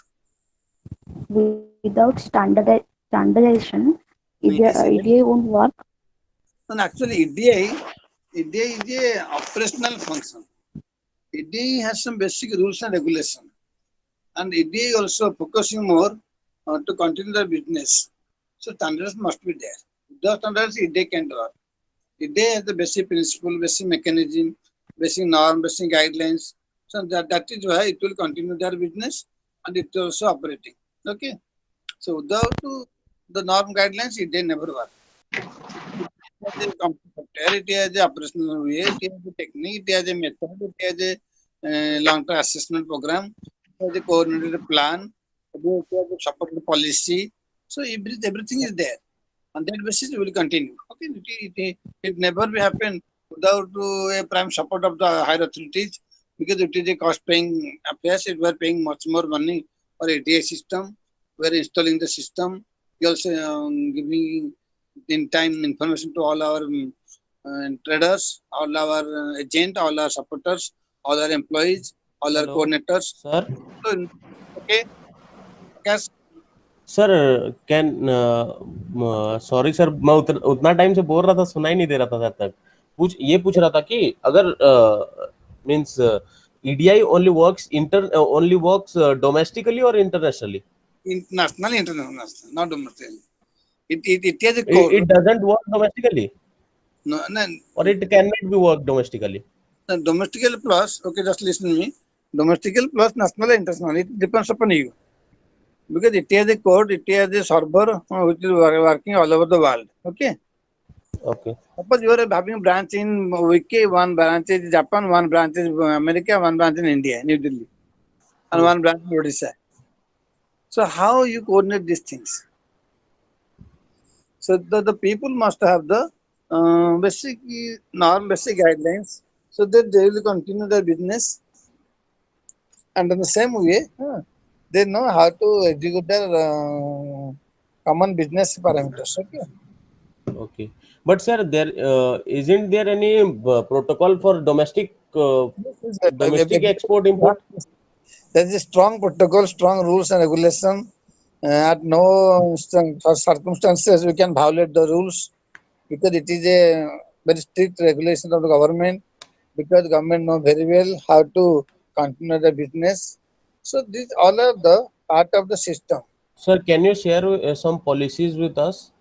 Without standardization, Yes. EDA won't work. And actually, EDI is a operational function. EDI has some basic rules and regulation, and EDI also focusing more to continue the business. So standards must be there. Without standards, EDI can't work. EDI has the basic principle, basic mechanism, basic norm, basic guidelines. So that is why it will continue their business and it will also operating. Okay. So without the norm guidelines, EDI never work. It has a operational way, it has a technique, it has a method, it has a long-term assessment program, it has a coordinated plan, it has a support policy. So everything is there. On that basis, we will continue. Okay, it never will happen without a prime support of the higher authorities because it is a cost-paying affairs. It were paying much more money for a DA system. We are installing the system. We also giving in time information to all our traders, all our agent, all our supporters, all our employees, all our Hello, coordinators. sir. So, okay, yes, sir can sorry sir, मैं उतना time से बोल रहा था, सुनाई नहीं दे रहा था तब तक। ये पूछ रहा था कि अगर means EDI only works domestically और internationally? international, not domestic. It has a core. It doesn't work domestically, No, no, or it cannot be worked domestically? domestical plus, okay, just listen to me. Domestical plus national and international, it depends upon you. Because it has a code, it has a server which is working all over the world. Okay. Okay. Suppose you are having branch in UK, one branch is Japan, one branch is America, one branch in India, New Delhi, and one branch in Odisha. So how you coordinate these things? So the people must have the basic norm, basic guidelines, so that they will continue their business. And in the same way, they know how to execute their common business parameters. Okay. Okay. But sir, there isn't there any protocol for domestic export import? There is a strong protocol, strong rules and regulation. At no circumstances we can violate the rules because it is a very strict regulation of the government. Because government know very well how to continue the business. So these all are the part of the system. Sir, can you share some policies with us?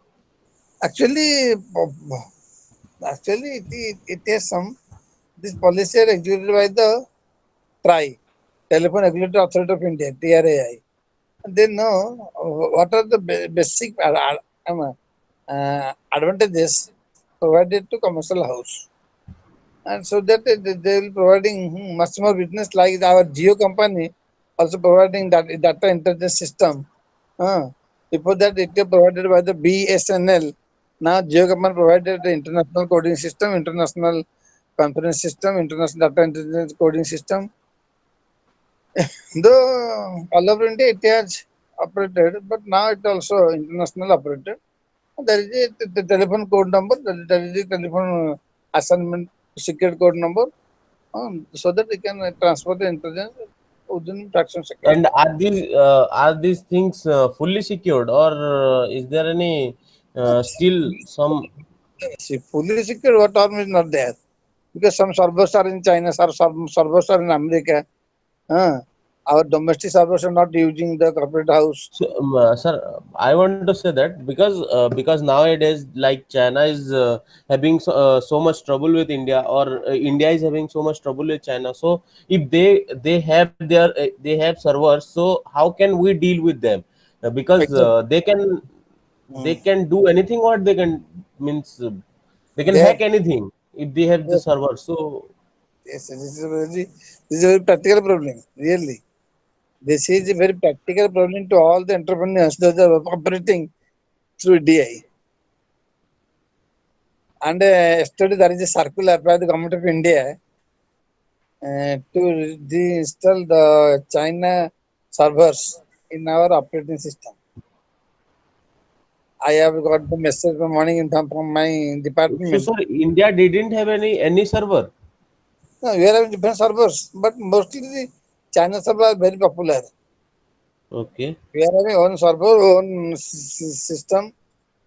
Actually, it is some. This policy are executed by the TRAI, Telephone Regulatory Authority of India, TRAI. And they know what are the basic advantages provided to commercial house. And so that they will providing much more business like our Geo company also providing that data intelligence system. Before that it was provided by the BSNL. Now Geo company provided the international coding system, international conference system, international data intelligence coding system. Though all over India it has operated, but now it also international operated. There is a the telephone code number, there is a telephone assignment secret code number, so that we can transfer the intelligence within fraction second. And are these things fully secured, or is there any still some? See, fully secure, what term is not there, because some servers are in China, some servers are in America. Our domestic servers are not using the corporate house. So, sir, I want to say that because nowadays, like China is having so much trouble with India, or India is having so much trouble with China. So, if they have servers, so how can we deal with them? Because Exactly. they can do anything, or they can means they can They have, hack anything if they have the yes, server. So, yes, this is a very practical problem, really. This is a very practical problem to all the entrepreneurs that are operating through DI. And yesterday there is a circular by the government of India to reinstall the China servers in our operating system. I have got the message from morning from my department. sir, India didn't have any server. No, we are having different servers, but mostly the China servers are very popular. Okay. We are having own server, own system.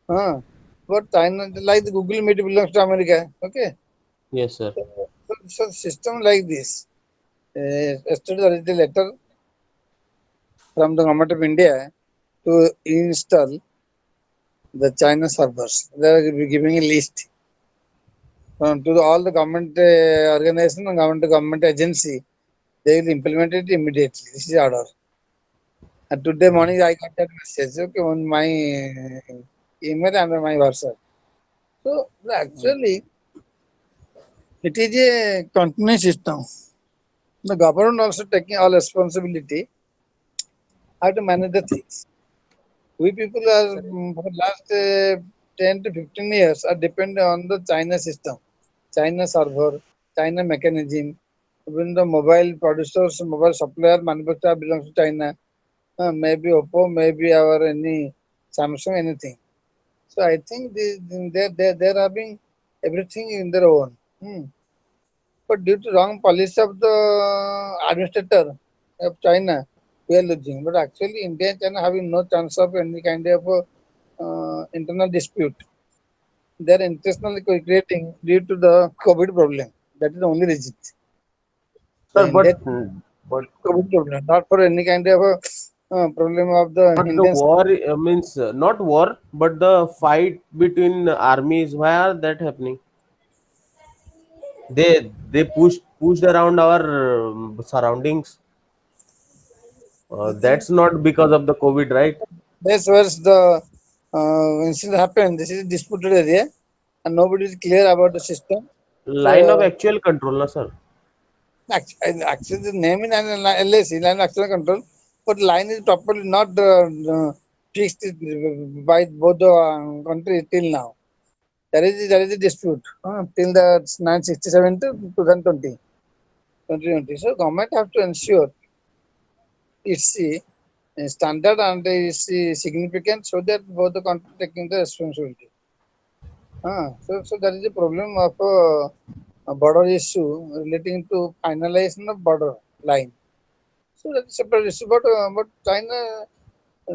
But China, like the Google Meet belongs to America. Okay. Yes, sir. So system like this. Yesterday there is a letter from the government of India to install the China servers. They are giving a list to all the government organization and government agency. They will implement it immediately. This is order. And today morning I got that message. Okay, on my email and my WhatsApp. So actually, it is a continuous system. The government also taking all responsibility how to manage the things. We people are Sir, for the last 10 to 15 years are dependent on the China system, China server, China mechanism. Even the mobile producers, mobile supplier, manufacturer belongs to China. Maybe Oppo, maybe our any Samsung, anything. So I think they're having everything in their own. But due to wrong policy of the administrator of China, we are losing. But actually, India and China having no chance of any kind of internal dispute. They are intentionally creating due to the COVID problem. That is the only reason. The Sir, India but COVID problem, not for any kind of problem of the but the Indian. war means not war, but the fight between armies. Why are that happening? They pushed around our surroundings. That's not because of the COVID, right? That's where the incident happened. This is a disputed area, and nobody is clear about the system. Line of So actual control, na sir. actually, the name in an LAC, line of actual control, but line is properly not fixed by both the countries till now. There is a dispute till the 967 to 2020. 2020. So government have to ensure it's standard and is significant so that both the countries taking the responsibility. So there is a problem of a border issue relating to finalization of border line. So that's a separate issue. But China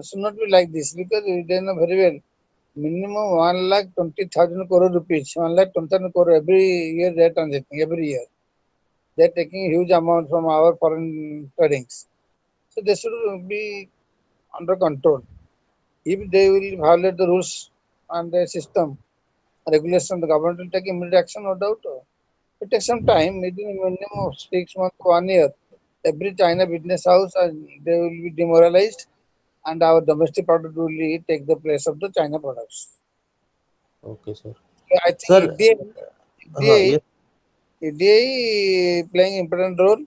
should not be like this because they know very well minimum 1,20,000 crore rupees, 1,20,000 crore every year they are transacting every year. They are taking huge amount from our foreign tradings. So they should be under control. If they will violate the rules and the system, regulation, the government will take immediate action, no doubt. It takes some time, maybe minimum of 6 months to 1 year. Every China business house, they will be demoralized, and our domestic product will take the place of the China products. Okay, sir. So I think Sir, FDI, yes. FDI playing important role.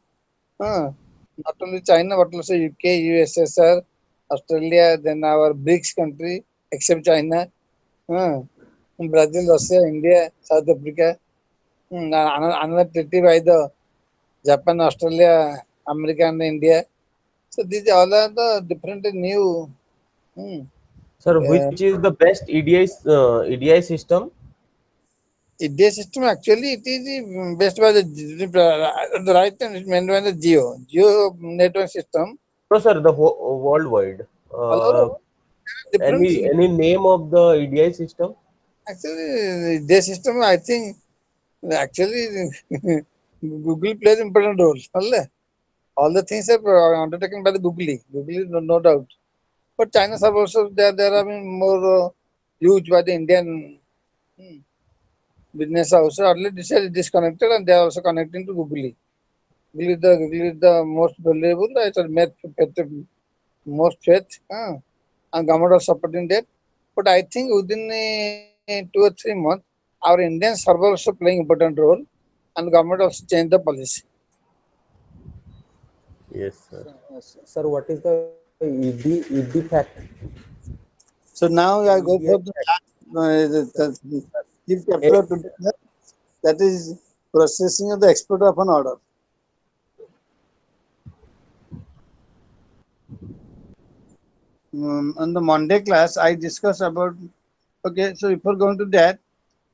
Not only China, but also UK, USSR, Australia, then our BRICS country, except China, uh, Brazil, Russia, India, South Africa. Another treaty by the Japan, Australia, America, and India. So these all are the different new. Hmm, Sir, uh, which is the best EDI system? EDA system actually it is based by the right and it's meant by the Geo network system. No, sir, the whole worldwide. Although different things. Any name of the EDI system? Actually, EDA system I think actually Google plays important role. All the things are undertaken by the Google. Google, no doubt. But China are also there are more used by the Indian business also. Earlier this is disconnected and they are also connecting to Google. Google is the most valuable. It's a most faith, and government are supporting that. But I think within 2 or 3 months, our Indian server also playing important role, and government also change the policy. Yes, sir. Sir, what is the ED fact? So now I go for the chief chapter of today, that is processing of the export of an order. On the Monday class, I discussed about. Okay, so before going to that,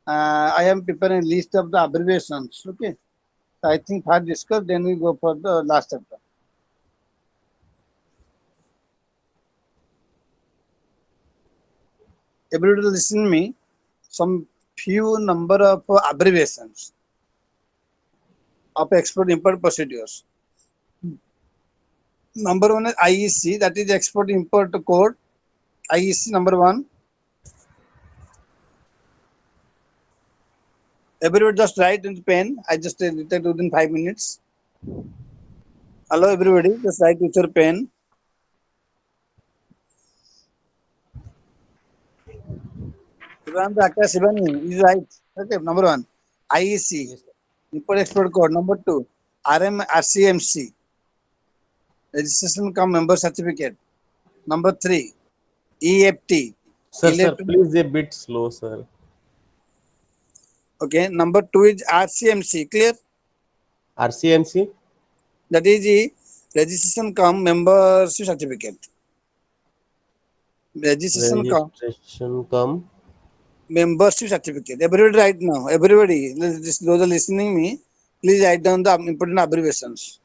I am preparing a list of the abbreviations. Okay, so I think first discuss, then we go for the last chapter. Everybody listen to me. Some few number of abbreviations of export import procedures. Number one is IEC, that is export import code. IEC number one. Everybody just write in the pen. I just did it within 5 minutes. Hello, everybody. Just write with your pen. Shivani is right. Okay, number one. IEC, Yes, sir. import export code. Number two, RCMC, registration cum member certificate. Number three, EFT, Sir, electronic. please a bit slow, sir. Okay, number two is RCMC. Clear? RCMC? That is the registration cum membership certificate. Registration cum Registration come membership certificate. Everybody right now. Everybody, those are listening me. Please write down the important abbreviations.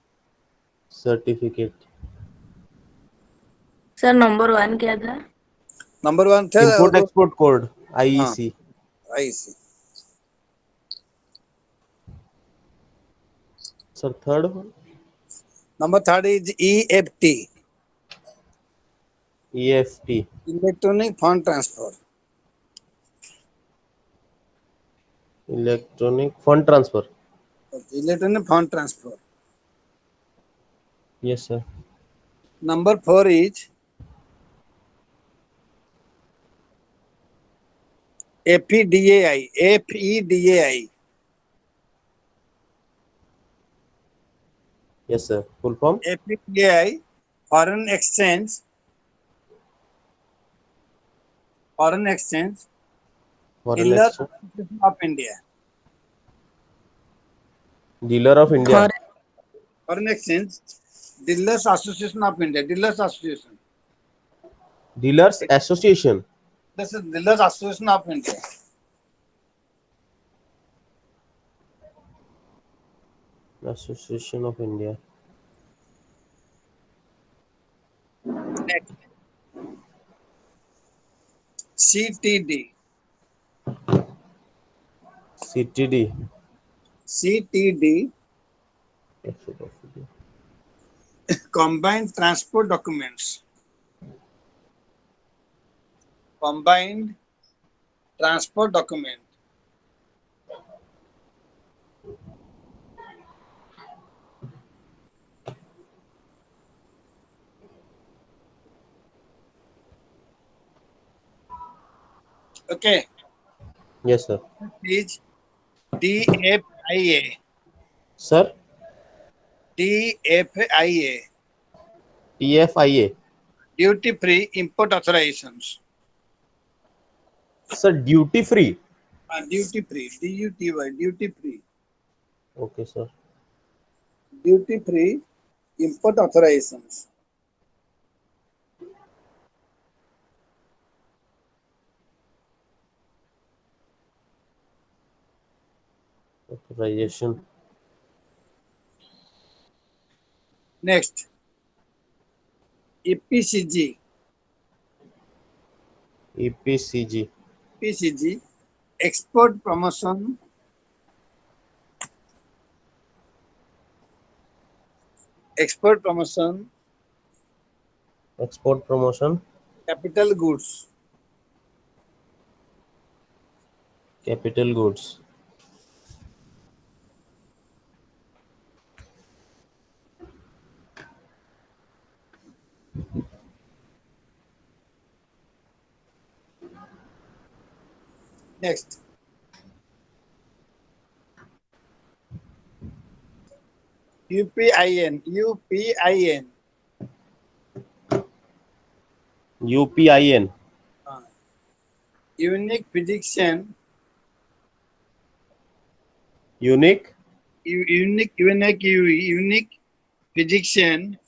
certificate. Sir number one क्या था? Number one, Import export code, हाँ, IEC. IEC. Sir, third one? Number third is EFT, EFT. electronic fund transfer. Electronic fund transfer. Electronic fund transfer. Yes, sir. Number four is FEDAI. FEDAI. Yes, sir. Full form? FEDAI, foreign exchange. Foreign exchange. Foreign Dealer exchange. Association of India. Dealer of India. Foreign exchange. Dealers Association of India. Dealers Association. Dealers Association. This is Dealers Association of India. Association of India. Next, CTD. CTD. CTD, Export of India. Combined Transport Documents. Combined Transport Document. Okay, Yes, sir. is DFIA. Sir, DFIA, TFIA. Duty Free Import Authorizations. Sir, duty free. Duty Free, DUTY, Duty Free. Okay, sir. Duty Free Import Authorizations. Authorization. Next, EPCG. EPCG. EPCG, export promotion. Export promotion, Export promotion. capital goods. Capital goods. Next, UPIN. UPIN. UPIN. Unique prediction. Unique. Unique prediction.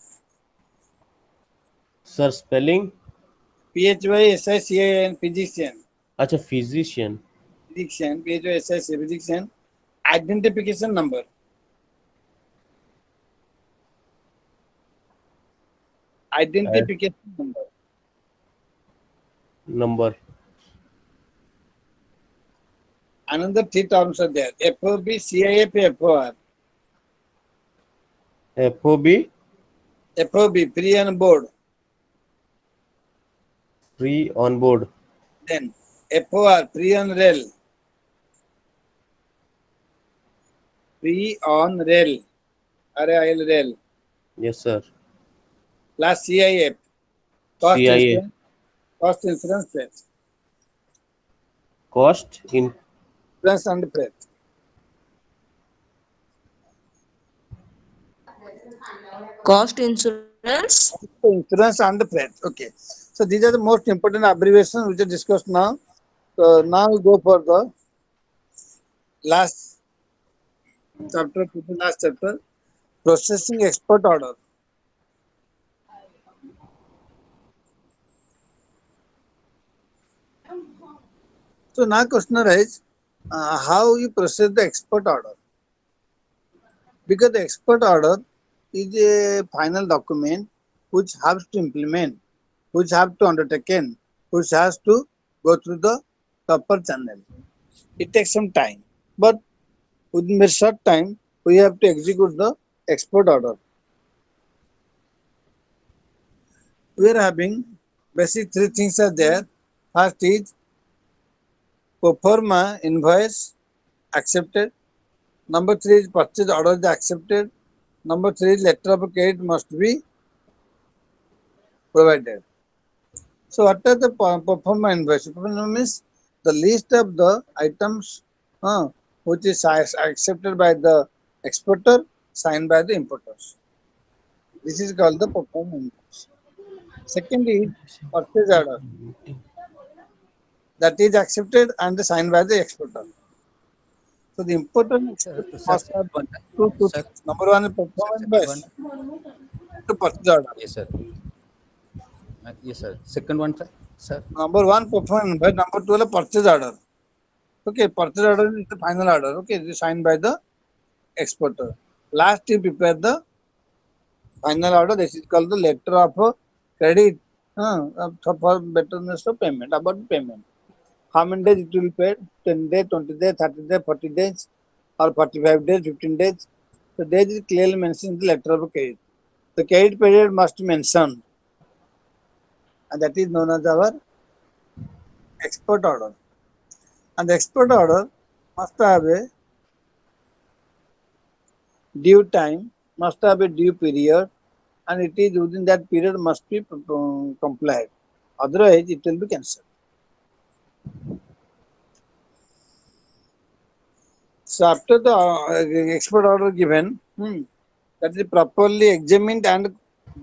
Sir, spelling. PHYSICAN prediction. अच्छा, physician. Prediction. PHYSICAN prediction. Identification number. Identification number. Number. Another three terms are there. FOB, CIF, FOR. FOB. FOB, pre on board. Pre on board. Then FOR, pre on rail. Pre on rail. RAIL rail. Yes, sir. Plus CIF. Cost CIA. insurance. Cost insurance freight. Cost in Insurance and freight. Cost insurance. Insurance and freight. Okay. So these are the most important abbreviations which are discussed now. So now we go for the last chapter, to the last chapter, processing export order. So now question arises, how you process the export order? Because the export order is a final document which has to implement, which have to undertaken, which has to go through the proper channel. It takes some time, but within a short time, we have to execute the export order. We are having basic three things are there. First is pro forma invoice accepted. Number three is purchase order is accepted. Number three is letter of credit must be provided. So what are the pro forma invoice? Pro forma means the list of the items which is accepted by the exporter, signed by the importers. This is called the pro forma invoice. Second is purchase order. That is accepted and signed by the exporter. So the importer and exporter must have two Sir. things. Number one is pro forma invoice to purchase order. Yes, sir. Yes, sir. Second one, sir. Sir. Number one pro forma invoice. Number two is purchase order. Okay, purchase order is the final order. Okay, it is signed by the exporter. Last you prepare the final order. This is called the letter of credit for betterness of payment, about payment. How many days it will be paid? 10 days, 20 days, 30 days, 40 days, or 45 days, 15 days. So there is clearly mentioned in the letter of credit. The credit period must be mentioned, and that is known as our export order. And the export order must have a due time, must have a due period, and it is within that period must be complied. Otherwise, it will be cancelled. So after the export order given, that is properly examined and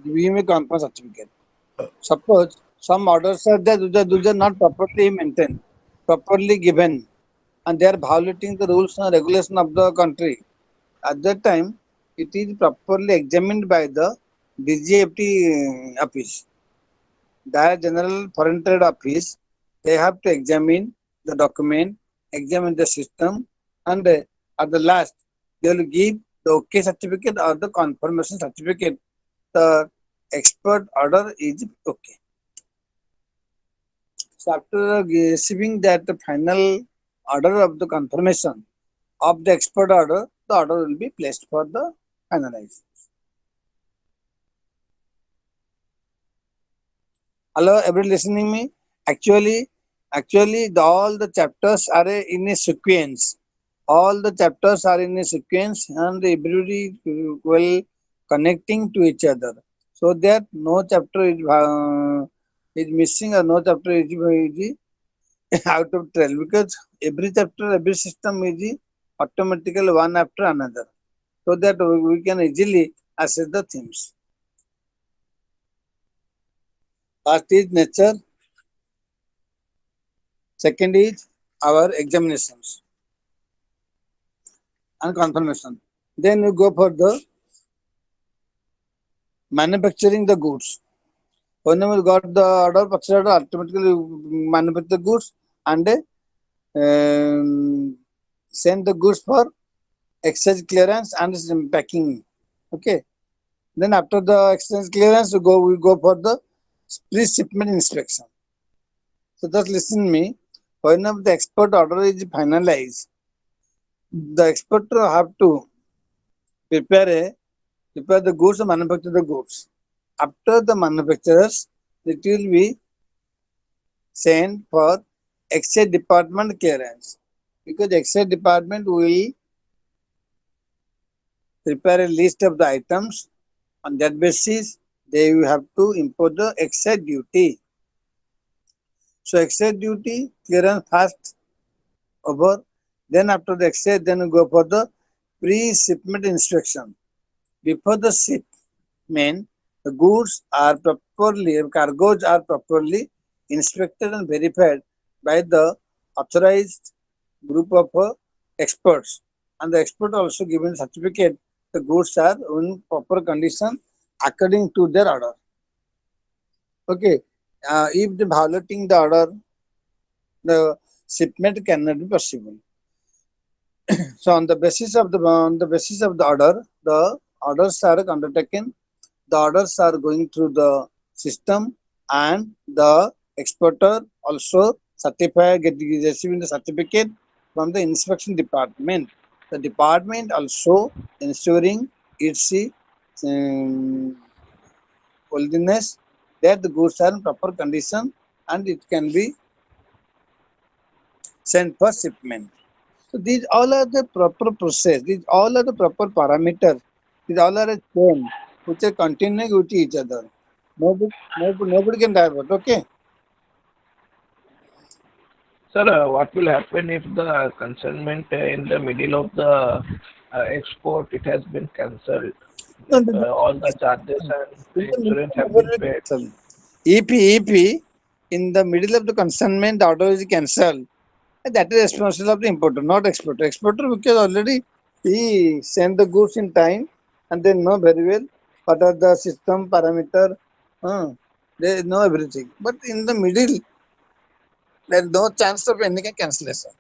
giving a confirm certificate. Suppose some orders are there, those are not properly maintained, properly given, and they are violating the rules and regulation of the country. At that time, it is properly examined by the DGFT office, Director General Foreign Trade Office. They have to examine the document, examine the system, and at the last, they will give the OK certificate or the confirmation certificate. The export order is okay. So after receiving that the final order of the confirmation of the export order, the order will be placed for the finalization. Hello, everybody listening me? Actually, all the chapters are in a sequence. All the chapters are in a sequence, and everybody will connecting to each other, so that no chapter is missing or no chapter is out of trail, because every chapter, every system is automatically one after another, so that we can easily assess the themes. First is nature, second is our examinations and confirmation. Then we go for the manufacturing the goods. Whenever we got the order, purchase order, automatically manufacture the goods and send the goods for exchange clearance and packing. Okay. Then after the exchange clearance, we go for the pre-shipment inspection. So just listen me. Whenever the export order is finalized, the exporter have to prepare the goods and manufacture the goods. After the manufacturers, it will be sent for excise department clearance, because the excise department will prepare a list of the items. On that basis, they will have to impose the excise duty. So excise duty clearance first over, then after the excise, then we go for the pre-shipment inspection. Before the shipment, the goods are properly, cargoes are properly inspected and verified by the authorized group of experts, and the expert also given certificate the goods are in proper condition according to their order. Okay, if the violating the order, the shipment cannot be possible. So on the basis of the order, the orders are undertaken. The orders are going through the system, and the exporter also receiving the certificate from the inspection department. The department also ensuring its worthiness, that the goods are in proper condition and it can be sent for shipment. So these all are the proper process. These all are the proper parameters. These all are a chain which are continuing with each other. Nobody can divert. Okay. Sir, what will happen if the consignment in the middle of the export it has been cancelled? No, Like, all the charges and insurance have been paid. EP in the middle of the consignment, the order is cancelled. That is responsible of the importer, not exporter. Exporter, because already he sent the goods in time and they know very well what are the system parameter. They know everything. But in the middle, there is no chance of any cancellation.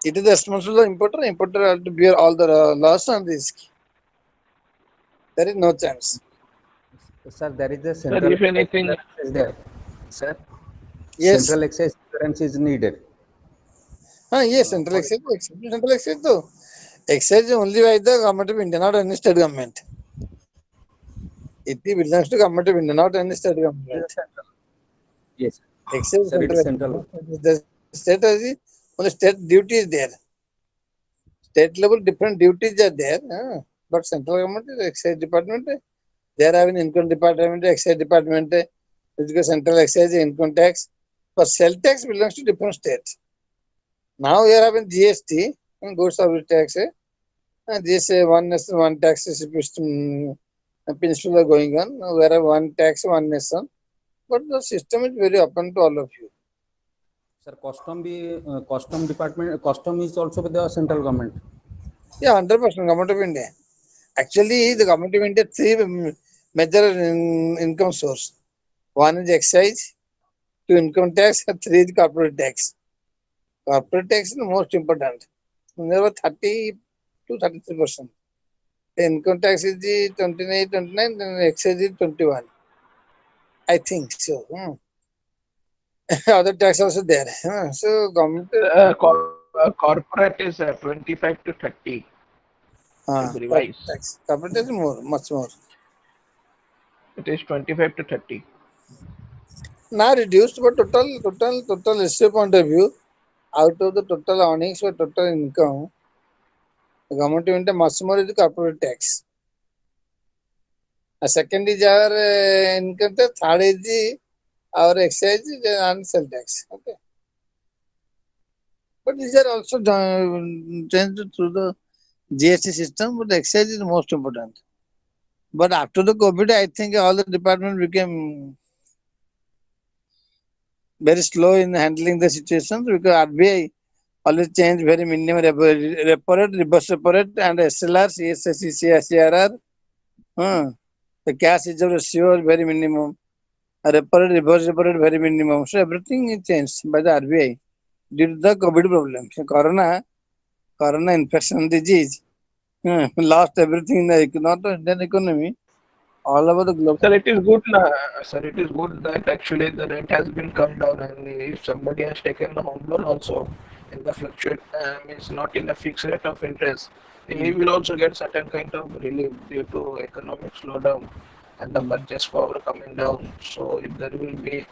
It is the responsible of importer. Importer has to bear all the loss and risk. There is no chance. Sir, there is a Sir, central if anything, clearance is there. Sir, Yes. central excise clearance is needed. Yes, central excise. Central excise though. Excise only by the government of India, not any state government. It belongs to government of India, not any state government. Yes. Excise Sir, it is central. central. The state has only state duty is there. State level different duties are there. But central government is excise department. They are having income department, excise department, central excise, income tax. But sales tax belongs to different states. Now we are having GST, goods service tax. And this one nation, one tax system principle are going on. We have one tax, one nation. But the system is very open to all of you. Sir, custom department, custom is also with the central government. Yeah, 100% government of India. Actually, the government of India three major income source. One is excise, two income tax, and three is corporate tax. Corporate tax is the most important. nearly 30 to 33%. The income tax is the 29, 29, then excise is 21. I think so. Other tax also there. So government Corporate is 25 to 30. Is revised. tax. Corporate is more, much more. It is 25 to 30. Now reduced, but total ratio point of view, out of the total earnings or total income, the government will much more is the corporate tax. A second is our income tax, third is our excise and sales tax. Okay. But these are also changed through the GST system, but the excise is most important. But after the COVID, I think all the department became very slow in handling the situations because RBI always change very minimum repo rate, reverse repo rate, and SLR, CSS, CRR. The cash reserve ratio is very minimum. Repo rate, reverse repo rate, very minimum. So everything is changed by the RBI due to the COVID problem. So corona infection disease lost everything in the not the Indian economy, all over the globe. Sir, it is good, sir. It is good that actually the rate has been come down, and if somebody has taken a home loan also in the fluctuate, means not in a fixed rate of interest, he will also get certain kind of relief due to economic slowdown and the purchase power coming down. So if there will be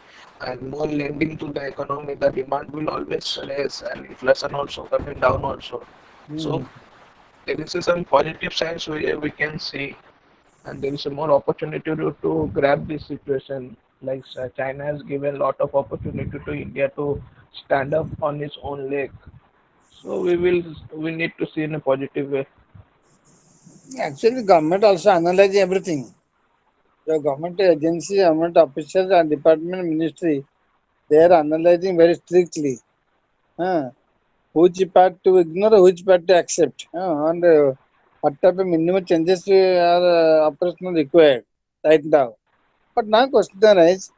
more lending to the economy, the demand will always rise, and inflation also coming down also. So there is some positive signs we can see, and there is a more opportunity to grab this situation. Like China has given a lot of opportunity to India to stand up on its own leg. So we need to see in a positive way. Actually, government also analyze everything. The government agency, government officials, and department ministry, they are analyzing very strictly. Which part to ignore, which part to accept, and what type of minimum changes are operational required right now. But now question is,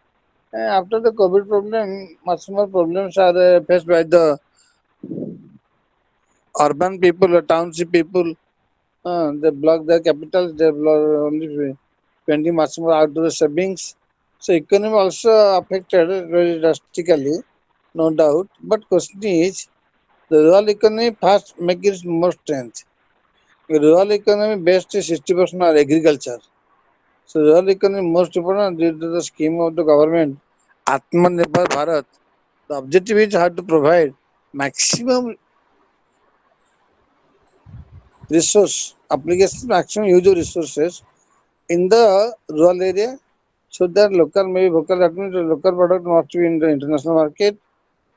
after the COVID problem, much more problems are faced by the urban people or township people. They block their capitals, they block only spending much more out of the savings. So economy also affected very drastically, no doubt. But question is, the rural economy first make its more strength. The rural economy based 60% on agriculture. So rural economy most important due to the scheme of the government, Atmanirbhar Bharat. The objective is how to provide maximum resource application, maximum use of resources in the rural area, so that local maybe local that means the local product must be in the international market,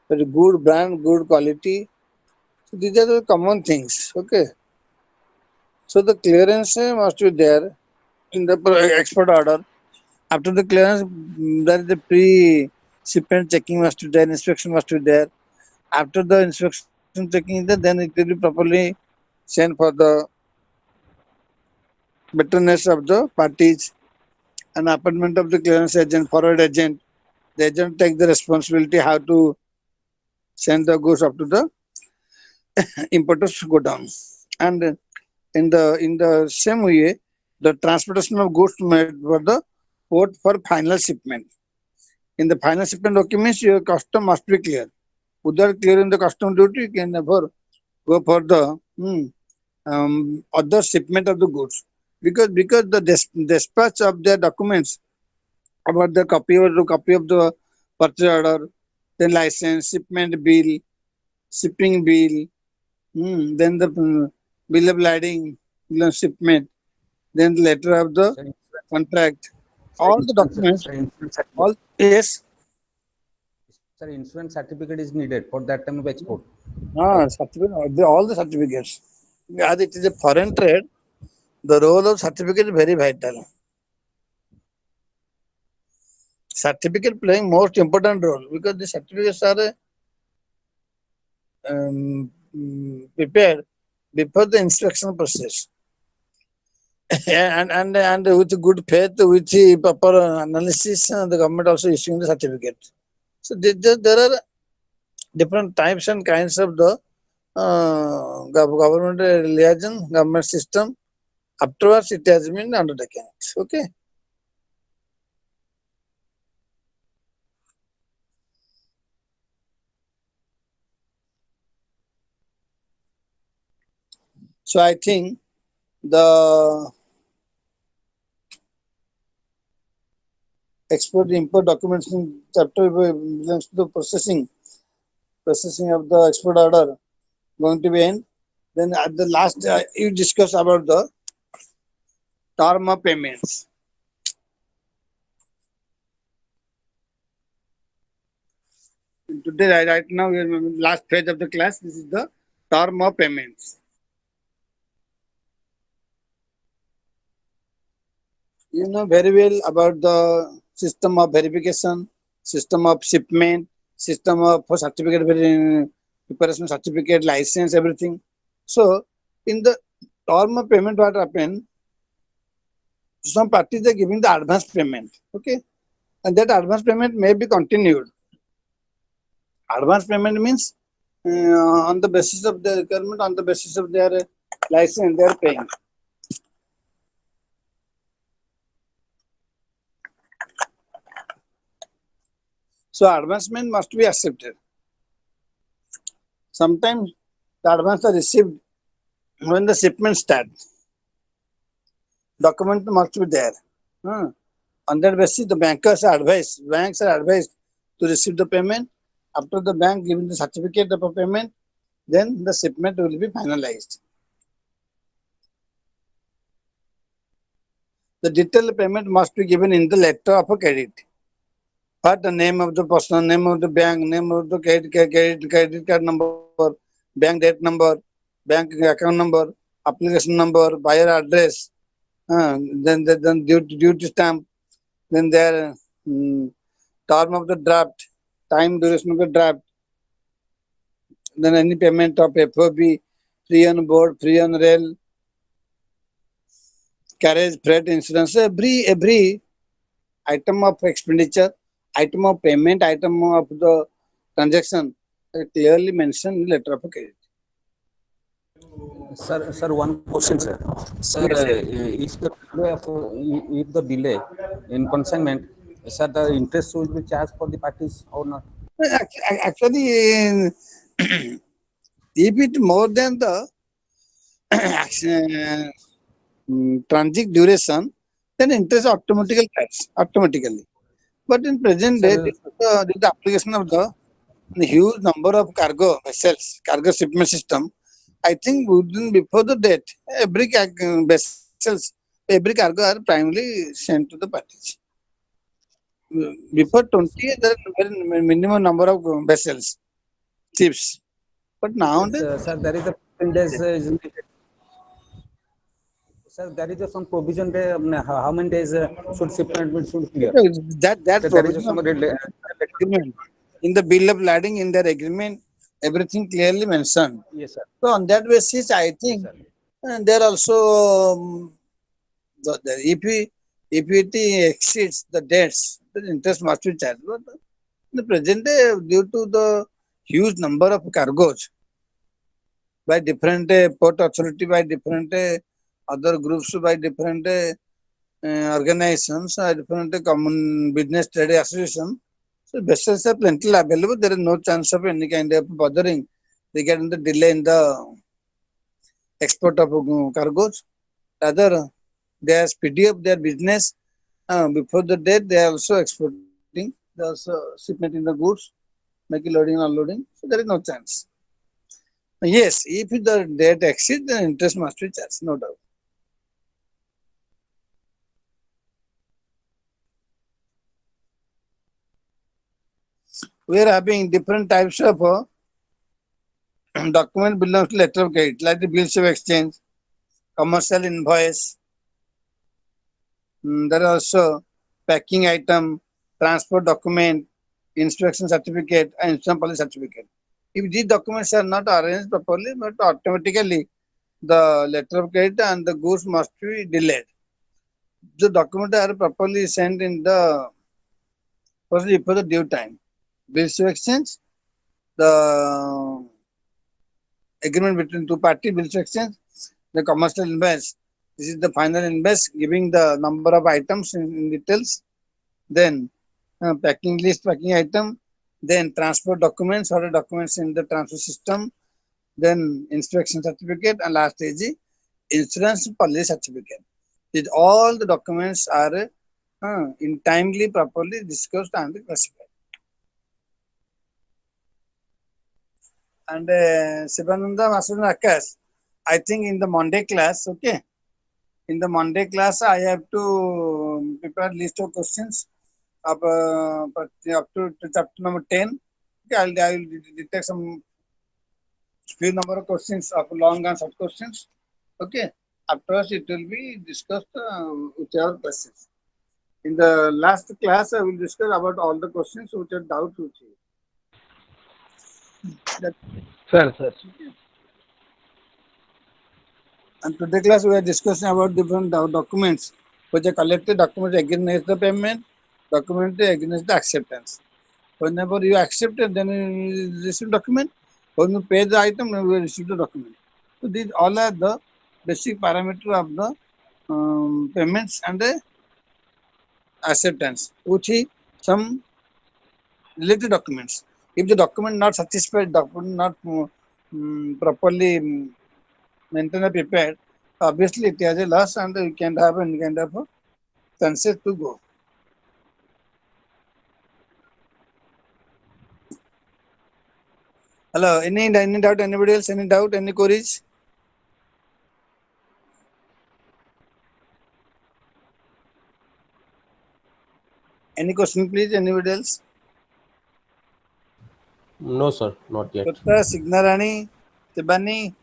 very good brand, good quality. So these are the common things. Okay. So the clearance must be there in the export order. After the clearance, there is the pre-shipment checking must be there, inspection must be there. After the inspection checking is there, then it will be properly sent for the betterness of the parties and appointment of the clearance agent, forward agent. The agent takes the responsibility how to send the goods up to the importers to go down. And in the same way, the transportation of goods made for the port for final shipment. In the final shipment documents, your custom must be clear. Without clearing the custom duty, you can never go for the other shipment of the goods. Because the dispatch of the documents about the copy of the purchase order, then license, shipment bill, shipping bill, then the bill of lading, bill of shipment, then the letter of the Sir, contract, sir, all the documents, all yes, sir, insurance certificate is needed for that time of export. certificate, all the certificates. As it is a foreign trade, the role of certificate is very vital. Certificate playing most important role because the certificates are prepared before the inspection process. and with good faith, with the proper analysis, the government also issuing the certificate. So there are different types and kinds of the government liaison, government system. Afterwards, it has been undertaken. Okay. So I think the export import documentation chapter belongs to the processing of the export order going to be end. Then at the last, you discuss about the term of payments. Today, right now, we are in last page of the class. This is the term of payments. You know very well about the system of verification, system of shipment, system of for certificate preparation, certificate, license, everything. So, in the term of payment, what happened? Some parties are giving the advance payment. Okay, and that advance payment may be continued. Advance payment means on the basis of the requirement, on the basis of their license, they are paying. So advancement must be accepted. Sometimes the advance are received when the shipment starts. Document must be there. On that basis, the banks are advised to receive the payment. After the bank giving the certificate of payment, then the shipment will be finalized. The detailed payment must be given in the letter of credit. What the name of the person, name of the bank, name of the credit card number, bank date number, bank account number, application number, buyer address, then duty stamp, then their term of the draft, time duration of the draft, then any payment of FOB, free on board, free on rail, carriage, freight, insurance, every item of expenditure, item of payment, item of the transaction clearly mentioned in letter of credit. Sir, one question, sir. Sir, if the delay in consignment, sir, the interest will be charged for the parties or not? Actually, if it more than the transit duration, then interest automatically. But in present day, Sir, due to the application of the huge number of cargo vessels, cargo shipment system, I think within before the date, every vessels, every cargo are primarily sent to the parties. Before 20, there are minimum number of vessels, ships. But nowadays, sir, there is a 15 days, isn't it? Sir, there is some provision there. How many days should shipment should clear? that So there is provision some of agreement in the bill of lading, in their agreement, everything clearly mentioned. yes, sir. So on that basis, I Yes, think sir. there also if it exceeds the dates, the interest must be charged. But in the present day, due to the huge number of cargoes by different port authority, by different other groups, by different organizations, different common business trade association. So vessels are plenty available. There is no chance of any kind of bothering regarding the delay in the export of cargoes. Rather, they are speedy up their business. Before the date, they are also exporting. They are also shipmenting the goods, making loading and unloading. So there is no chance. Yes, if the date exceeds, then interest must be charged, no doubt. We are having different types of document belongs to letter of credit, like the bills of exchange, commercial invoice. There are also packing item, transport document, inspection certificate, and inspection policy certificate. If these documents are not arranged properly, but automatically the letter of credit and the goods must be delayed. The documents are properly sent in the firstly for the due time. Bills of exchange, the agreement between two parties, bills of exchange, the commercial invoice. This is the final invoice giving the number of items in details. Then packing list, packing item. Then transport documents, order documents in the transfer system. Then inspection certificate, and last is the insurance policy certificate. These all the documents are in timely, properly discussed and classified. And Sivananda, Masudana, Akash, I think in the Monday class, okay. In the Monday class, I have to prepare list of questions up to chapter number 10. Okay, I will detect some few number of questions of long and short questions. Okay. Afterwards, it will be discussed with our questions. In the last class, I will discuss about all the questions which are doubts with you. Sir, sir. And today class, we are discussing about different documents, which are collected documents against the payment, document against the acceptance. Whenever you accept it, then you receive document. When you pay the item, then you will receive the document. So these all are the basic parameter of the payments and the acceptance, which is some related documents. If the document not satisfied, document not properly maintained or prepared, obviously it has a loss and you can have any kind of chances to go. Hello, any doubt? Anybody else? Any doubt? Any queries? Any question, please? Anybody else? No, sir, not yet. Putra, Signarani, Tibani,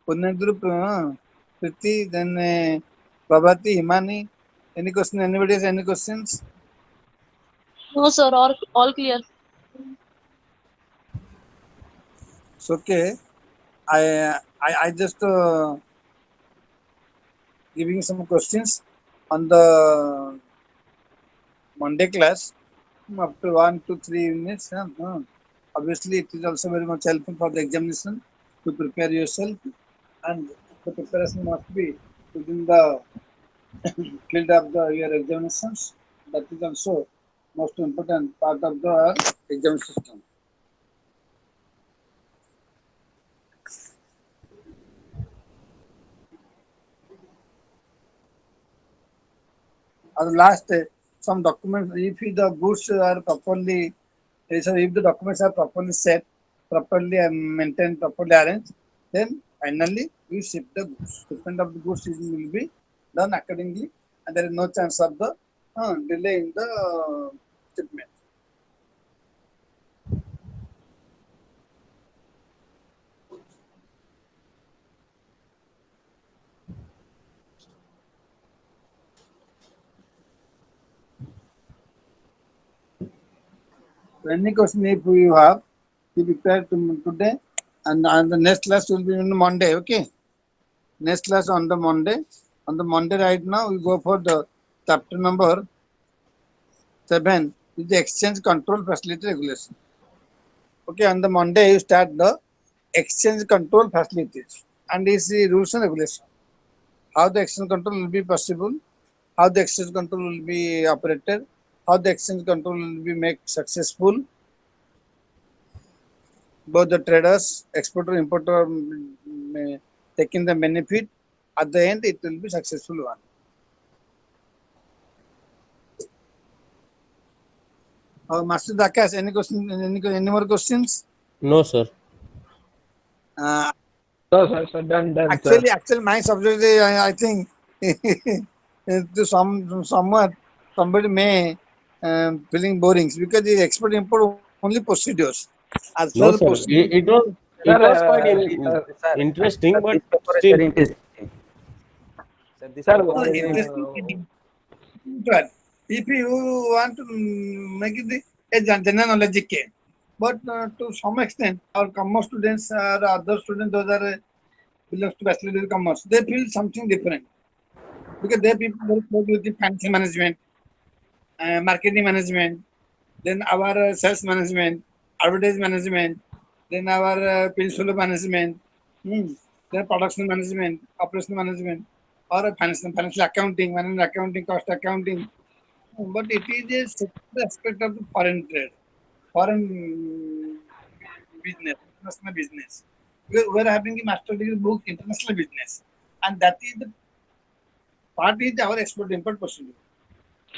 Punendru, Priti, then Babati, Himani. Any question? Anybody else? Any questions? No, sir. All clear. It's okay. I just giving some questions on the Monday class up to 1 to 3 minutes. Obviously, it is also very much helpful for the examination to prepare yourself, and the preparation must be within the field of your examinations. That is also most important part of the exam system. At last, some documents, if the goods are properly, so if the documents are properly set, properly maintained, properly arranged, then finally we ship the goods. Shipment of the goods will be done accordingly, and there is no chance of the delay in the shipment. So any question if you have, be prepared today, and the next class will be on Monday. Okay, next class on the Monday. On the Monday right now we go for the chapter number 7 is the exchange control facility regulation. Okay, on the Monday you start the exchange control facilities and its rules and regulation. How the exchange control will be possible, how the exchange control will be operated, how the exchange control will be made successful. Both the traders, exporter, importer taking the benefit. At the end, it will be successful one. Master Akash, any question? Any more questions? No, sir. No, sir, done, Actually, sir. my subject is, I think, to somewhat somebody may feeling boring because the export import only procedures. As No, far as sir. procedure, It was quite Sir, interesting, but this paper is still. very interesting. Sir, this Sir, paper is interesting. But if you want to make it a general knowledge game, but to some extent, our commerce students or other students, those are belongs to bachelor degree commerce, they feel something different because they people very close with the fancy management, marketing management, then our sales management, advertising management, then our principal management, then production management, operational management, or financial accounting, management accounting, cost accounting. But it is a separate aspect of the foreign trade, foreign business, international business. We are having a master degree book, international business, and that is the part is our export import procedure.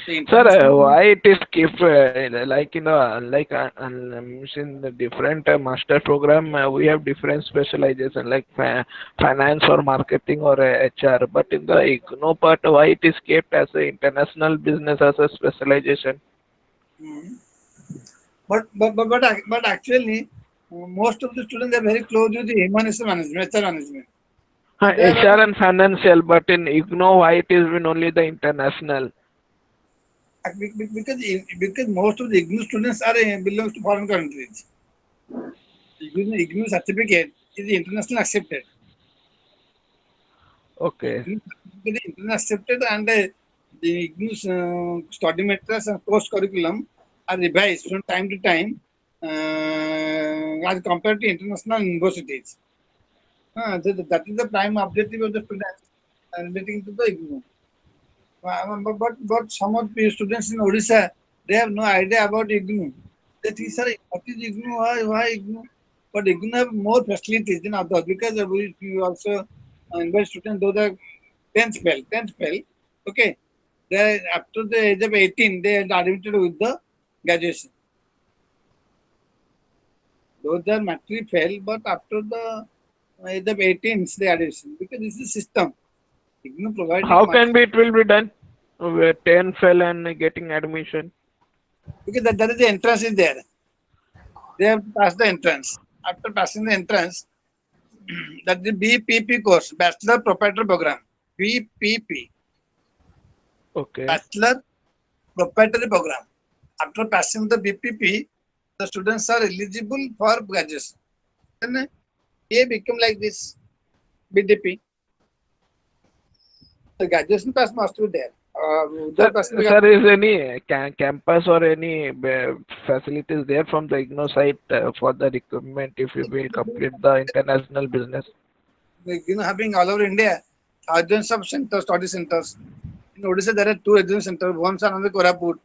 The Sir, international why it is keep like in the different master program we have different specialization like finance or marketing or HR, but in the IGNOU part why it is kept as a international business as a specialization? Mm. But actually, most of the students are very close with the human resource management, HR management. They are HR and financial, but in IGNOU why it is been only the international? because most of the IGNOU students are belongs to foreign countries. IGNOU certificate is international accepted. Okay. IGNOU certificate is international accepted, and the IGNOU study materials and course curriculum are revised from time to time as compared to international universities. That is the prime objective of the students relating to the IGNOU. But some of the students in Odisha, they have no idea about IGNOU. They think, sir, what is IGNOU? Why IGNOU? But IGNOU have more facilities than others because we also invite students, those are 10th fail, okay. They after the age of 18, they are admitted with the graduation. Those are matric fail, but after the age of 18, they admission because this is system. IGNOU providing How can be it will be done? 10 fell and getting admission. because that is the entrance is there. They have to pass the entrance. After passing the entrance, that is the BPP course, Bachelor Proprietor Program. BPP, Okay. Bachelor Proprietary Program. After passing the BPP, the students are eligible for graduation. Then they become like this BDP. The graduation pass must be there. Without passing the Sir, is any campus or any facilities there from the IGNOU site for the recruitment if you will complete the international business? having all over India, thousands of centers, study centers. In Odisha, there are 2 education centers. One are on the Koraput.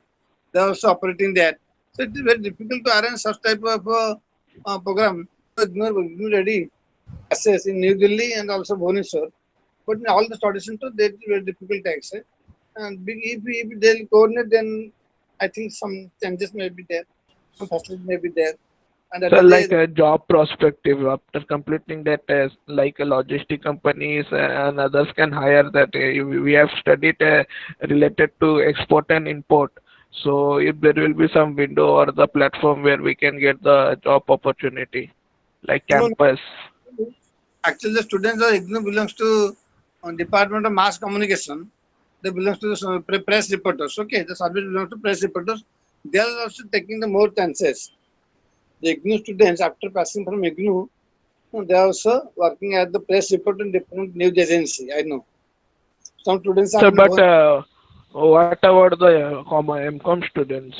They are also operating there. So it is very difficult to arrange such type of program. So IGNOU ready access in New Delhi and also Bhubaneswar. But in all the study centers, they are very difficult to access. And if they will coordinate, then I think some changes may be there. Some facilities may be there. And that So is like a job perspective after completing that test, like a logistic companies and others can hire that. We have studied related to export and import. So if there will be some window or the platform where we can get the job opportunity, like No, campus. actually, the students of IGNOU belongs to Department of Mass Communication. They belong to the press reporters. Okay, the service belongs to press reporters. They are also taking the more chances. The IGNOU students, after passing from IGNOU, they are also working as the press reporter in different news agency. I know. Some students are So, but what about the MCOM students?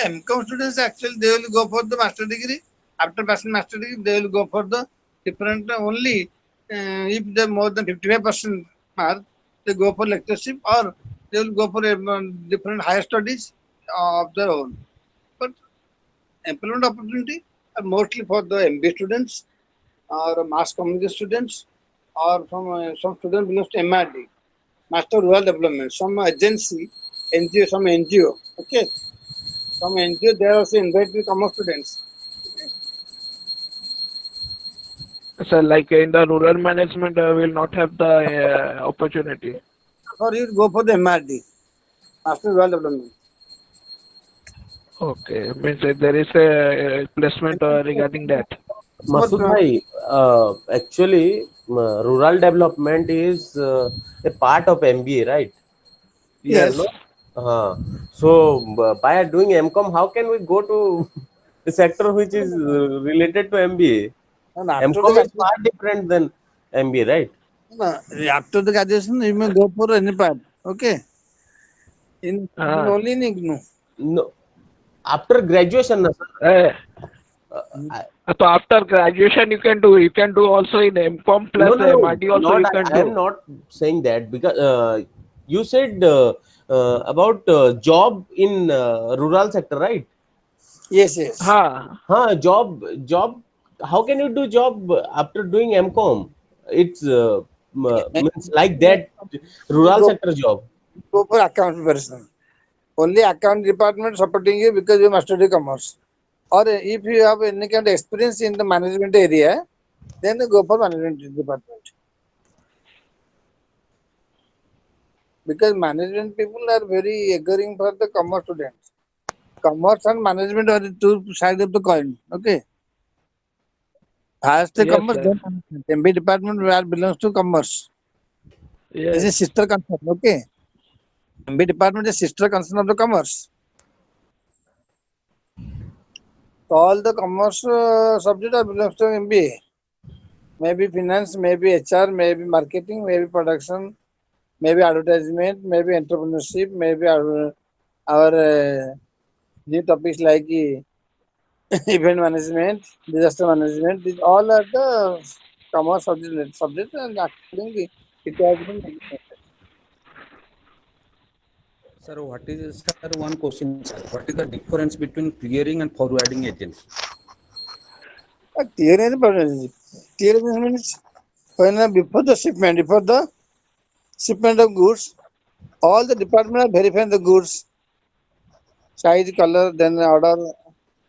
MCOM students actually they will go for the master degree. After passing master degree, they will go for the different only if they more than 55% mark, they go for lectureship or they will go for different higher studies of their own. But employment opportunity are mostly for the MBA students or mass communication students or from some students belongs to MRD, Master Rural Development, some agency, NGO, some NGO. Okay, some NGO they are also invited common students. So, like in the rural management, will not have the opportunity. For you go for the MRD, Master Rural Development. Okay, means there is a placement regarding that. Masood bhai, actually, rural development is a part of MBA, right? Yes. No? So, by doing MCOM, how can we go to the sector which is related to MBA? And after MCOM the is far different than MBA, right? after the graduation, you may go for any part. Okay. In only in IGNOU. No, after graduation, na, sir. I, So after graduation, you can do also in MCom plus no, MRD also not. you can I am do. not saying that because you said about job in rural sector, right? Yes, yes. Ha. Huh, job. How can you do job after doing MCom? It's means like that rural Go, sector job. go for account person. Only account department supporting you because you must study commerce. Or if you have any kind of experience in the management area, then you go for management department. Because management people are very eager for the commerce students. Commerce and management are the two sides of the coin. Okay. First the Yes, commerce, sir. then management. MB department where belongs to commerce. This Yes. is sister concern. Okay. MB department is sister concern of the commerce. So all the commerce subject are belongs to MBA. Maybe finance, maybe HR, maybe marketing, maybe production, maybe advertisement, maybe entrepreneurship, maybe our new topics like event management, disaster management. These all are the commerce subject and accordingly it has been implemented. Sir, what is, sir, one question, sir. What is the difference between clearing and forwarding agents? Clearance means when before the shipment of goods, all the department are verifying the goods, size, color, then order,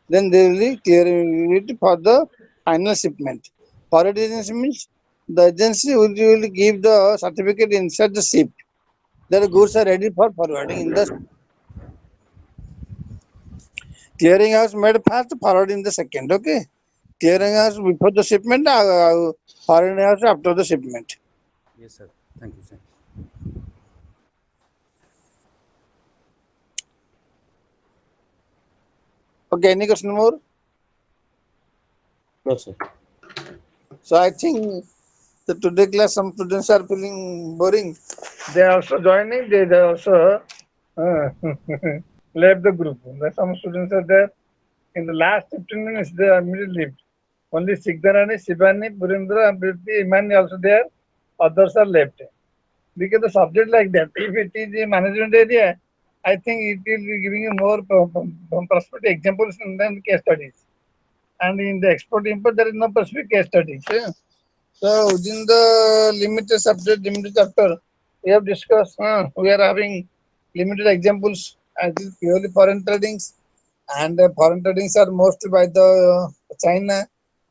then they will be clearing it for the final shipment. Forward Yes, sir. agency means the agency will give the certificate inside the ship. The Yes, goods sir. are ready for forwarding in the clearing house made first, forwarding the second. Okay, clearing house before the shipment, forwarding house after the shipment. Yes, sir. Thank you, sir. Okay, any question more? No, sir. So I think the today class some students are feeling boring. They are also joining. They also uh, left the group. Some students are there. In the last 15 minutes, they are immediately left. Only Sigdharani, Shivani, Purindra, and Priti, Imani also there. Others are left. Because the subject like that, if it is a management area, I think it will be giving you more prospective examples than case studies. And in the export import, there is no specific case studies. Yeah. So within the limited subject, limited chapter, we have discussed. We are having limited examples. As is purely foreign tradings, and foreign tradings are mostly by the China,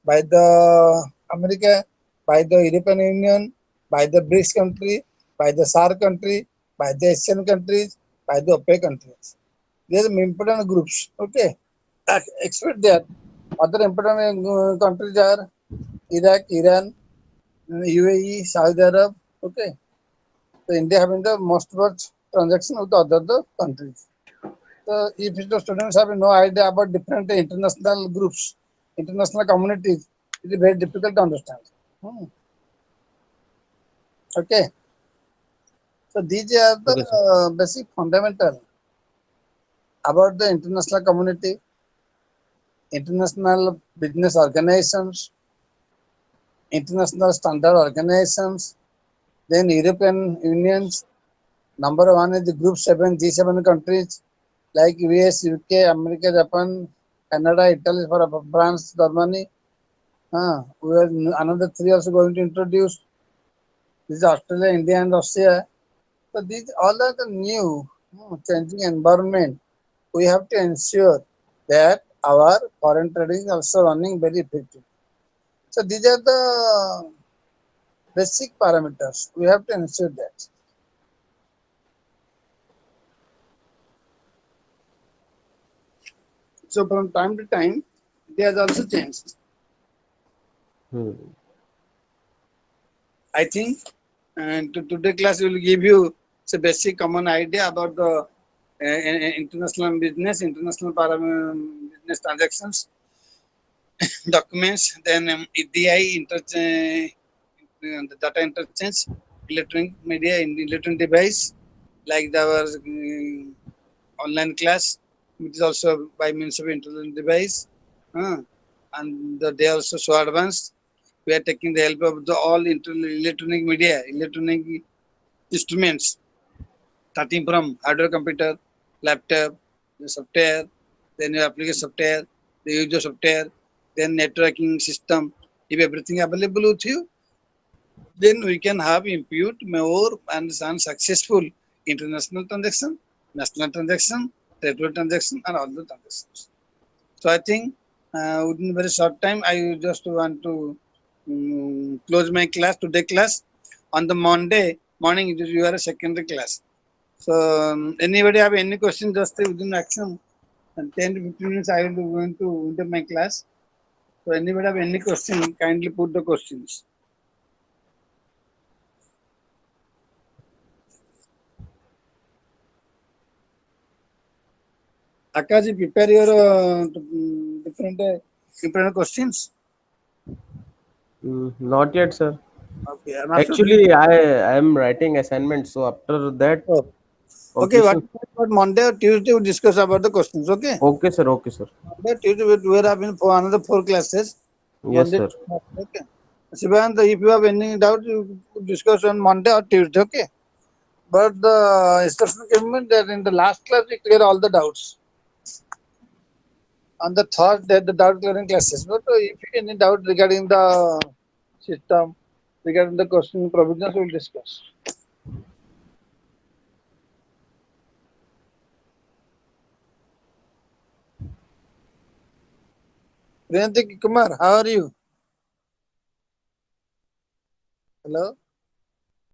by the America, by the European Union, by the BRICS country, by the SAARC country, by the Asian countries, by the OPEC countries. These are important groups. Okay, expect that other important countries are Iraq, Iran, UAE, Saudi Arab. Okay, so India having the most much transaction with other countries. So if the students have no idea about different international groups, international communities, it is very difficult to understand. Hmm. Okay, so these are the Okay, sir. basic fundamental about the international community, international business organizations, international standard organizations, then European unions. Number one is the Group 7, G7 countries like US, UK, America, Japan, Canada, Italy, for France, Germany. We are another three also going to introduce. This is Australia, India, and Russia. So these all are the new changing environment. We have to ensure that our foreign trading is also running very effective. So these are the basic parameters. We have to ensure that. So from time to time, they has also changed. Hmm. I think, and today class will give you a basic common idea about the international business, international business transactions, documents, then EDI, the data interchange, electronic media, electronic device, like our online class, which is also by means of internet device. and they are also so advanced. We are taking the help of the all electronic media, electronic instruments, starting from hardware computer, laptop, the software, then your application software, the user software, then networking system. If everything available with you, then we can have impute more and successful international transaction, national transaction, trade transaction, and all the transactions. So I think within very short time, I just want to close my class, today class. On the Monday morning, you are a secondary class. So anybody have any question, just within action, and 10 to 15 minutes, I will be going to enter my class. So anybody have any question, kindly put the questions. Akash, prepare your different questions. Not yet, sir. Okay, I'm also doing. Actually, I am writing assignment. So after that, Oh, okay, okay, sir. what Monday or Tuesday we discuss about the questions. Okay, Okay, sir. Okay, sir. Monday, Tuesday we are having for another 4 classes. Yes, Monday, sir. okay. Sivan, if you have any doubt, you could discuss on Monday or Tuesday. Okay, but the instruction given that in the last class we clear all the doubts. On the third day, the doubt clearing classes. But if you any doubt regarding the system, regarding the question provisions, we will discuss. Priyanti Kumar, how are you? Hello.